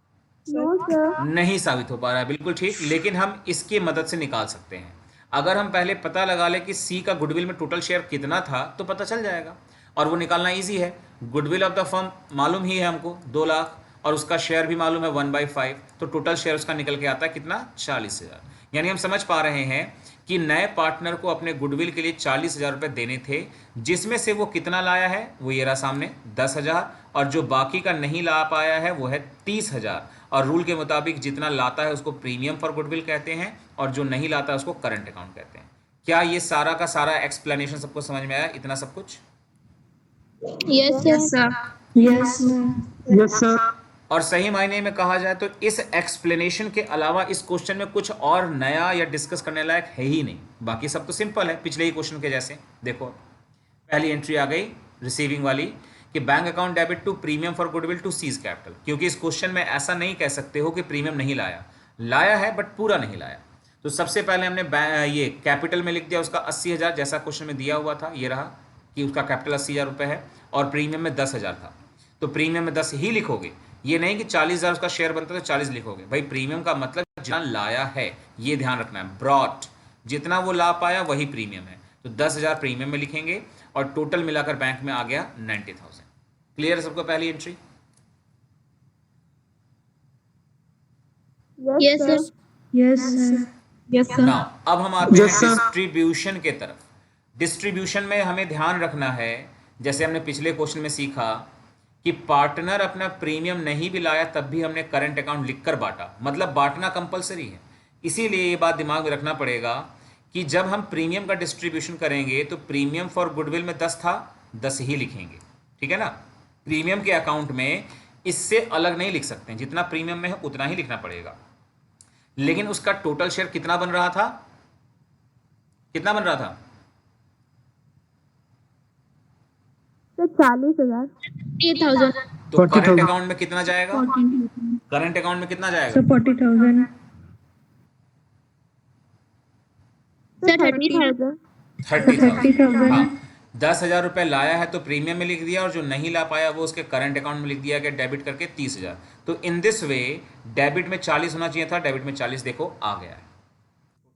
No sir. नहीं साबित हो पा रहा है, बिल्कुल ठीक। लेकिन हम इसकी मदद से निकाल सकते हैं। अगर हम पहले पता लगा ले कि सी का गुडविल में टोटल शेयर कितना था तो पता चल जाएगा, और वो निकालना इजी है। गुडविल ऑफ द फर्म मालूम ही है हमको 2 लाख, और उसका शेयर भी मालूम है 1/5, तो टोटल शेयर उसका निकल के आता है कितना, 40,000। यानी हम समझ पा रहे हैं कि नए पार्टनर को अपने गुडविल के लिए 40,000 रुपये देने थे, जिसमें से वो कितना लाया है, वो ये रहा सामने 10,000, और जो बाकी का नहीं ला पाया है वो है 30,000। और रूल के मुताबिक जितना लाता है उसको प्रीमियम फॉर गुडविल कहते हैं, और जो नहीं लाता है उसको करंट अकाउंट कहते हैं। क्या ये सारा का सारा एक्सप्लेनेशन सबको समझ में आया, इतना सब कुछ? Yes sir. Yes, sir. Yes, sir. और सही मायने में कहा जाए तो इस एक्सप्लेनेशन के अलावा इस क्वेश्चन में कुछ और नया या डिस्कस करने लायक है ही नहीं। बाकी सब तो सिंपल है, पिछले ही क्वेश्चन के जैसे। देखो पहली एंट्री आ गई रिसीविंग वाली कि bank account debit to premium for goodwill to C's capital, क्योंकि इस क्वेश्चन में ऐसा नहीं कह सकते हो कि प्रीमियम नहीं लाया, लाया है बट पूरा नहीं लाया। तो सबसे पहले हमने ये कैपिटल में लिख दिया उसका 80,000, जैसा क्वेश्चन में दिया हुआ था, ये रहा कि उसका कैपिटल 80,000 रुपये है और प्रीमियम में 10,000 था, तो प्रीमियम में 10 ही लिखोगे। ये नहीं कि 40,000 उसका शेयर बनता है तो 40 लिखोगे। भाई प्रीमियम का मतलब जितना लाया है, ये ध्यान रखना है। ब्रॉट जितना वो ला पाया वही प्रीमियम है, तो 10,000 प्रीमियम में लिखेंगे और टोटल मिलाकर बैंक में आ गया 90,000। क्लियर है सबको पहली entry? Yes sir. Yes, sir. Yes, sir. Now अब हम आते हैं Yes, sir. डिस्ट्रीब्यूशन के तरफ। डिस्ट्रीब्यूशन में हमें ध्यान रखना है, जैसे हमने पिछले क्वेश्चन में सीखा कि पार्टनर अपना प्रीमियम नहीं भी लाया तब भी हमने करंट अकाउंट लिखकर बांटा, मतलब बांटना कंपलसरी है। इसीलिए ये बात दिमाग में रखना पड़ेगा कि जब हम प्रीमियम का डिस्ट्रीब्यूशन करेंगे तो प्रीमियम फॉर गुडविल में 10 था, 10 ही लिखेंगे, ठीक है ना। प्रीमियम के अकाउंट में इससे अलग नहीं लिख सकते, जितना प्रीमियम में है उतना ही लिखना पड़ेगा। लेकिन उसका टोटल शेयर कितना बन रहा था, कितना बन रहा था? सर 40,000। 8,000। तो 40,000 करंट अकाउंट में कितना जाएगा? करंट अकाउंट में कितना जाएगा? So 40,000. सर 30,000। 30,000। 30,000. हाँ, 10,000 रुपये लाया है तो प्रीमियम में लिख दिया, और जो नहीं ला पाया वो उसके करंट अकाउंट में लिख दिया गया डेबिट करके 30,000। तो इन दिस वे डेबिट में 40 होना चाहिए था, डेबिट में 40 देखो आ गया है।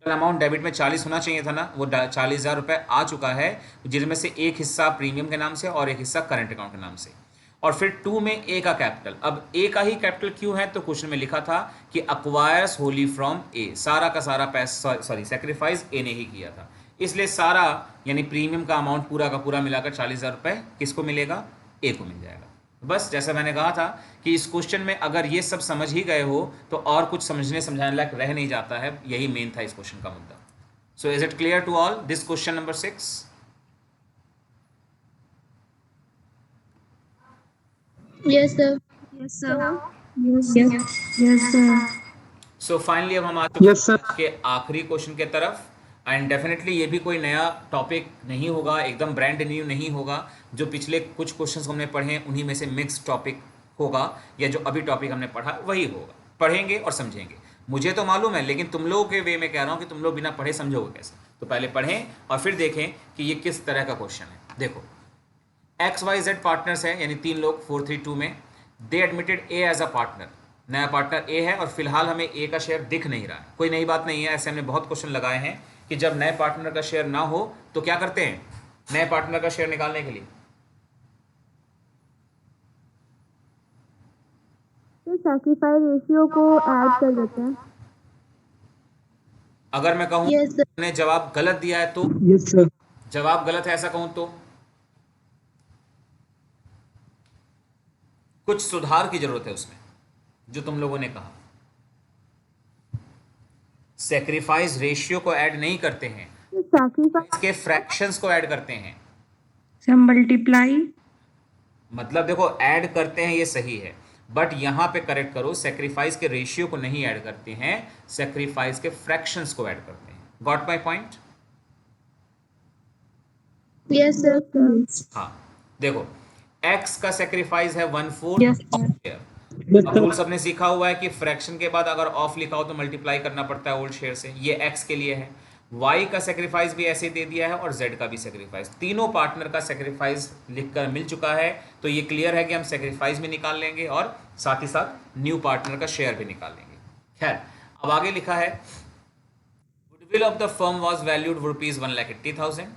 टोटल अमाउंट डेबिट में 40 होना चाहिए था ना, वो 40,000 रुपये आ चुका है, जिसमें से एक हिस्सा प्रीमियम के नाम से और एक हिस्सा करंट अकाउंट के नाम से। और फिर 2 में ए का कैपिटल। अब ए का ही कैपिटल क्यों है, तो क्वेश्चन में लिखा था कि अक्वायर्स होली फ्रॉम ए, सारा का सारा पैसा सैक्रिफाइस ए ने ही किया था, इसलिए सारा यानी प्रीमियम का अमाउंट पूरा का पूरा मिलाकर 40,000 रुपये किसको मिलेगा, ए को मिल जाएगा। बस जैसा मैंने कहा था कि इस क्वेश्चन में अगर ये सब समझ ही गए हो तो और कुछ समझाने लायक रह नहीं जाता है, यही मेन था इस क्वेश्चन का मुद्दा। So is it clear to all this question number 6? Yes sir. Yes, sir. Yes, sir. So finally अब हम आ चुके Yes, sir. के आखिरी क्वेश्चन के तरफ। एंड डेफिनेटली ये भी कोई नया टॉपिक नहीं होगा, एकदम ब्रांड न्यू नहीं होगा। जो पिछले कुछ क्वेश्चंस हमने पढ़े हैं उन्हीं में से मिक्स टॉपिक होगा, या जो अभी टॉपिक हमने पढ़ा वही होगा। पढ़ेंगे और समझेंगे, मुझे तो मालूम है, लेकिन तुम लोगों के वे में कह रहा हूँ कि तुम लोग बिना पढ़े समझोगे कैसे। तो पहले पढ़ें और फिर देखें कि ये किस तरह का क्वेश्चन है। देखो XYZ पार्टनर्स है, यानी 3 लोग 432 में। They admitted A as a partner. नया पार्टनर ए है और फिलहाल हमें ए का शेयर दिख नहीं रहा है। कोई नई बात नहीं है, ऐसे हमने बहुत क्वेश्चन लगाए हैं कि जब नए पार्टनर का शेयर ना हो तो क्या करते हैं नए पार्टनर का शेयर निकालने के लिए। तो सैक्रिफाइस रेशियो को ऐड कर देते हैं। अगर मैं कहूं Yes, sir. ने जवाब गलत दिया है तो, Yes, sir. जवाब गलत है ऐसा कहूं तो कुछ सुधार की जरूरत है उसमें जो तुम लोगों ने कहा। सैक्रिफाइस रेशियो को ऐड नहीं करते हैं, तो सैक्रिफाइस इसके फ्रैक्शंस को ऐड करते हैं। Sir, multiply. मतलब देखो ऐड करते हैं ये सही है, बट यहां पे करेक्ट करो, सैक्रिफाइस के रेशियो को नहीं ऐड करते हैं, सैक्रिफाइस के फ्रैक्शंस को ऐड करते हैं। Got my point? Yes, sir. हाँ देखो, x का सैक्रिफाइस है 1/4 Yes, sir. शेयर। Yes, अब sir. रूल सबने सीखा हुआ है कि फ्रैक्शन के बाद अगर ऑफ लिखा हो तो मल्टीप्लाई करना पड़ता है ओल्ड शेयर से। ये x के लिए है, y का सेक्रीफाइस भी ऐसे दे दिया है और z का भी सेक्रीफाइस। तीनों पार्टनर का सेक्रीफाइस लिखकर मिल चुका है, तो ये क्लियर है कि हम सेक्रीफाइस भी निकाल लेंगे और साथ ही साथ न्यू पार्टनर का शेयर भी निकाल लेंगे। खैर, अब आगे लिखा है goodwill of the firm was valued ₹1,80,000।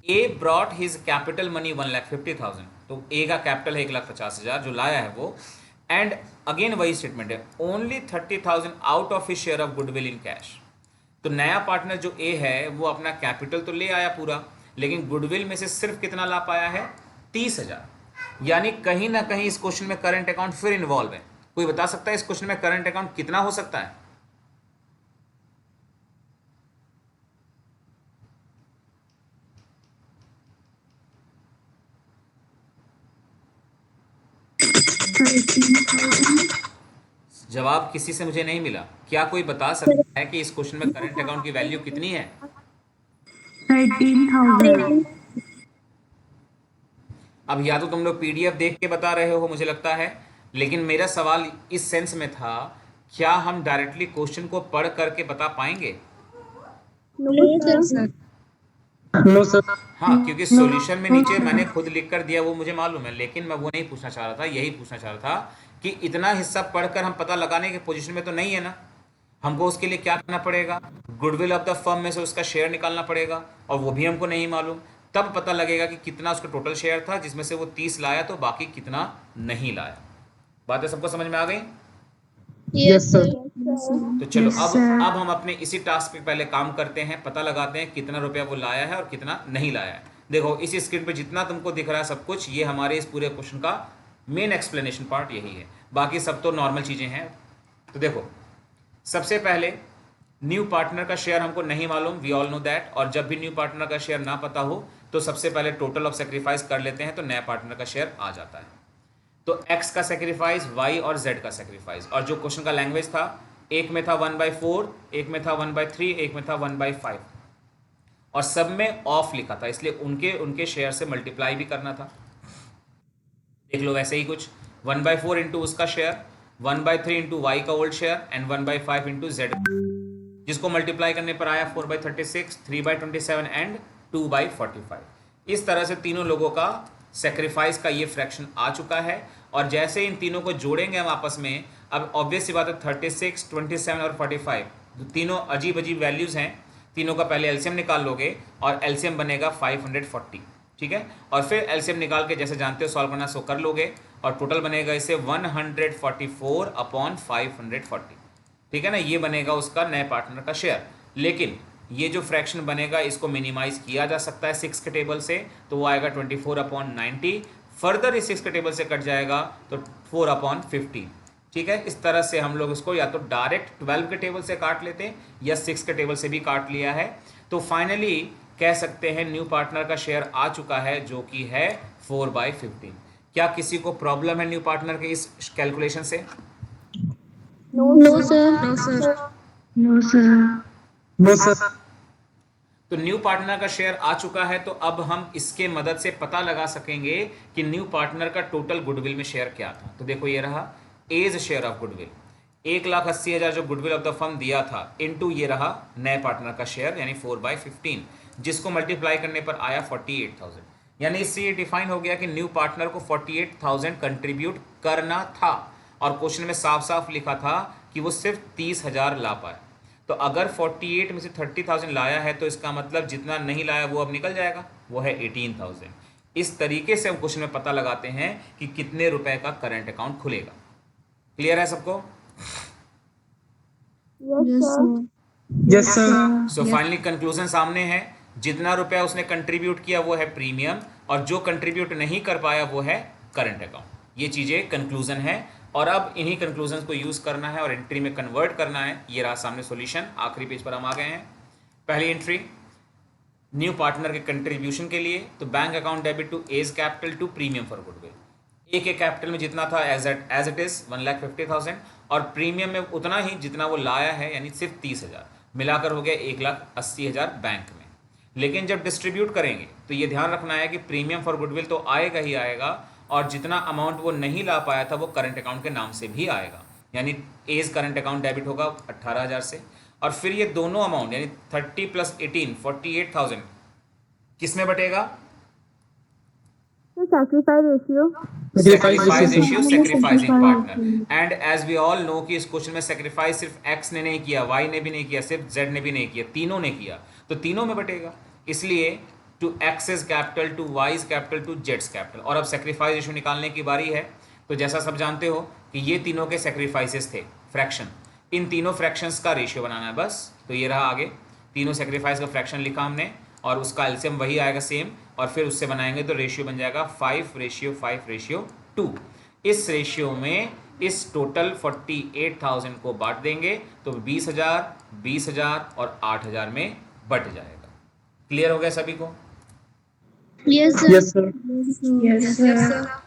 A brought his capital money 1,50,000। तो ए का कैपिटल है 1,50,000 जो लाया है वो, एंड अगेन वही स्टेटमेंट है, only 30,000 out of his share of goodwill in cash. तो नया पार्टनर जो ए है वो अपना कैपिटल तो ले आया पूरा, लेकिन गुडविल में से सिर्फ कितना ला पाया है? 30,000। यानी कहीं ना कहीं इस क्वेश्चन में करंट अकाउंट फिर इन्वॉल्व है। कोई बता सकता है इस क्वेश्चन में करंट अकाउंट कितना हो सकता है? जवाब किसी से मुझे नहीं मिला। क्या कोई बता सकता है कि इस क्वेश्चन में करंट अकाउंट की वैल्यू कितनी है? 13,000. अब या तो तुम लोग पीडीएफ देख के बता रहे हो मुझे लगता है, लेकिन मेरा सवाल इस सेंस में था, क्या हम डायरेक्टली क्वेश्चन को पढ़ करके बता पाएंगे? No sir. No, sir. हाँ, क्योंकि सॉल्यूशन में नीचे मैंने खुद लिख कर दिया वो मुझे मालूम है, लेकिन मैं वो नहीं पूछना चाह रहा था, यही पूछना चाह रहा था कि इतना हिस्सा पढ़कर हम पता लगाने की पोजीशन में तो नहीं है ना। हमको उसके लिए क्या करना पड़ेगा? गुडविल ऑफ द फर्म में से उसका शेयर निकालना पड़ेगा, और वो भी हमको नहीं मालूम। तब पता लगेगा कि कितना उसका टोटल शेयर था, जिसमें से वो 30 लाया तो बाकी कितना नहीं लाया। बातें सबको समझ में आ गई? Yes, sir. तो चलो Yes, अब sir. अब हम अपने इसी टास्क पे पहले काम करते हैं, पता लगाते हैं कितना रुपया वो लाया है और कितना नहीं लाया है। देखो इस स्क्रीन पे जितना तुमको दिख रहा है सब कुछ, ये हमारे इस पूरे क्वेश्चन का मेन एक्सप्लेनेशन पार्ट यही है, बाकी सब तो नॉर्मल चीज़ें हैं। तो देखो सबसे पहले न्यू पार्टनर का शेयर हमको नहीं मालूम, वी ऑल नो दैट। और जब भी न्यू पार्टनर का शेयर ना पता हो तो सबसे पहले टोटल ऑफ सेक्रीफाइस कर लेते हैं, तो नया पार्टनर का शेयर आ जाता है। तो x का सेक्रीफाइस, y और z का सेक्रीफाइस, और जो क्वेश्चन का लैंग्वेज था, एक में था 1/4, एक में था 1/3, एक में था 1/5, और सब में ऑफ लिखा था, इसलिए उनके उनके शेयर से मल्टीप्लाई भी करना था। देख लो वैसे ही कुछ 1/4 इंटू उसका शेयर, 1/3 इंटू वाई का old share, and 1/5 into Z, जिसको मल्टीप्लाई करने पर आया 4/36, 3/27 एंड 2/45। इस तरह से तीनों लोगों का सेक्रीफाइस का ये फ्रैक्शन आ चुका है। और जैसे इन तीनों को जोड़ेंगे हम आपस में, अब ऑब्वियस सी बात है 36, 27 और 45 तीनों अजीब अजीब वैल्यूज़ हैं, तीनों का पहले एलसीएम निकाल लोगे और एलसीएम बनेगा 540, ठीक है। और फिर एलसीएम निकाल के जैसे जानते हो सॉल्व करना सो कर लोगे, और टोटल बनेगा इसे 144/540, ठीक है ना। ये बनेगा उसका नए पार्टनर का शेयर। लेकिन ये जो फ्रैक्शन बनेगा इसको मिनिमाइज किया जा सकता है 6 के टेबल से, तो वो आएगा 24/90। फर्दर इस 6 के टेबल से कट जाएगा तो 4/50, ठीक है। इस तरह से हम लोग इसको या तो डायरेक्ट 12 के टेबल से काट लेते हैं या 6 के टेबल से भी काट लिया है। तो फाइनली कह सकते हैं न्यू पार्टनर का शेयर आ चुका है, जो कि है 4/15। क्या किसी को प्रॉब्लम है न्यू पार्टनर के इस कैलकुलेशन से? No sir. No, sir. No, sir. No, sir. तो न्यू पार्टनर का शेयर आ चुका है, तो अब हम इसके मदद से पता लगा सकेंगे कि न्यू पार्टनर का टोटल गुडविल में शेयर क्या था। तो देखो ये रहा एज शेयर ऑफ गुडविल, 1,80,000 जो गुडविल ऑफ द फर्म दिया था, इनटू ये रहा नए पार्टनर का शेयर यानी 4/15, जिसको मल्टीप्लाई करने पर आया 48,000। यानी इससे ये डिफाइन हो गया कि न्यू पार्टनर को 48,000 कंट्रीब्यूट करना था। और क्वेश्चन में साफ साफ लिखा था कि वो सिर्फ 30,000 ला पाए। तो अगर 48 में से 30,000 लाया है तो इसका मतलब जितना नहीं लाया वो अब निकल जाएगा, वो है 18,000। इस तरीके से हम क्वेश्चन में पता लगाते हैं कि कितने रुपए का करंट अकाउंट खुलेगा। क्लियर है सबको? Yes, sir. Yes, sir. So finally conclusion सामने है, जितना रुपया उसने कंट्रीब्यूट किया वो है प्रीमियम, और जो कंट्रीब्यूट नहीं कर पाया वो है करंट अकाउंट। ये चीज़ें कंक्लूजन है, और अब इन्हीं कंक्लूजन को यूज़ करना है और एंट्री में कन्वर्ट करना है। ये रहा सामने सॉल्यूशन। आखिरी पेज पर हम आ गए हैं। पहली एंट्री न्यू पार्टनर के कंट्रीब्यूशन के लिए, तो bank account debit to A's capital to premium for goodwill. A के कैपिटल में जितना था एज इट इज़ 1,50,000, और प्रीमियम में उतना ही जितना वो लाया है, यानी सिर्फ 30,000, मिलाकर हो गया 1,80,000 बैंक में। लेकिन जब डिस्ट्रीब्यूट करेंगे तो ये ध्यान रखना है कि प्रीमियम फॉर गुडविल तो आएगा ही आएगा, और जितना अमाउंट वो नहीं ला पाया था वो करंट अकाउंट के नाम से भी आएगा, यानी एज करंट अकाउंट डेबिट होगा 18,000 से, और फिर ये दोनों अमाउंट यानी 30 + 18 48,000 किस में बटेगा? So sacrifice ratio. Sacrifice ratio, sacrificing partner. And as we all know कि इस क्वेश्चन में sacrifice सिर्फ X ने नहीं किया, Y ने भी नहीं किया, सिर्फ Z ने भी नहीं किया, तीनों ने किया, तो तीनों में बटेगा। इसलिए to X's capital to Y's capital to Z's capital. और अब sacrifice रेशियो निकालने की बारी है। तो जैसा सब जानते हो कि ये तीनों के sacrifices थे, फ्रैक्शन, इन तीनों फ्रैक्शंस का रेशियो बनाना है बस। तो ये रहा आगे, तीनों सेक्रीफाइस का फ्रैक्शन लिखा हमने, और उसका एलसीएम वही आएगा सेम, और फिर उससे बनाएंगे तो रेशियो बन जाएगा 5:5:2। इस रेशियो में इस टोटल 48,000 को बांट देंगे तो 20,000, 20,000 और 8,000 में बट जाएगा। क्लियर हो गया सभी को? Yes, sir. Yes, sir. Yes, sir.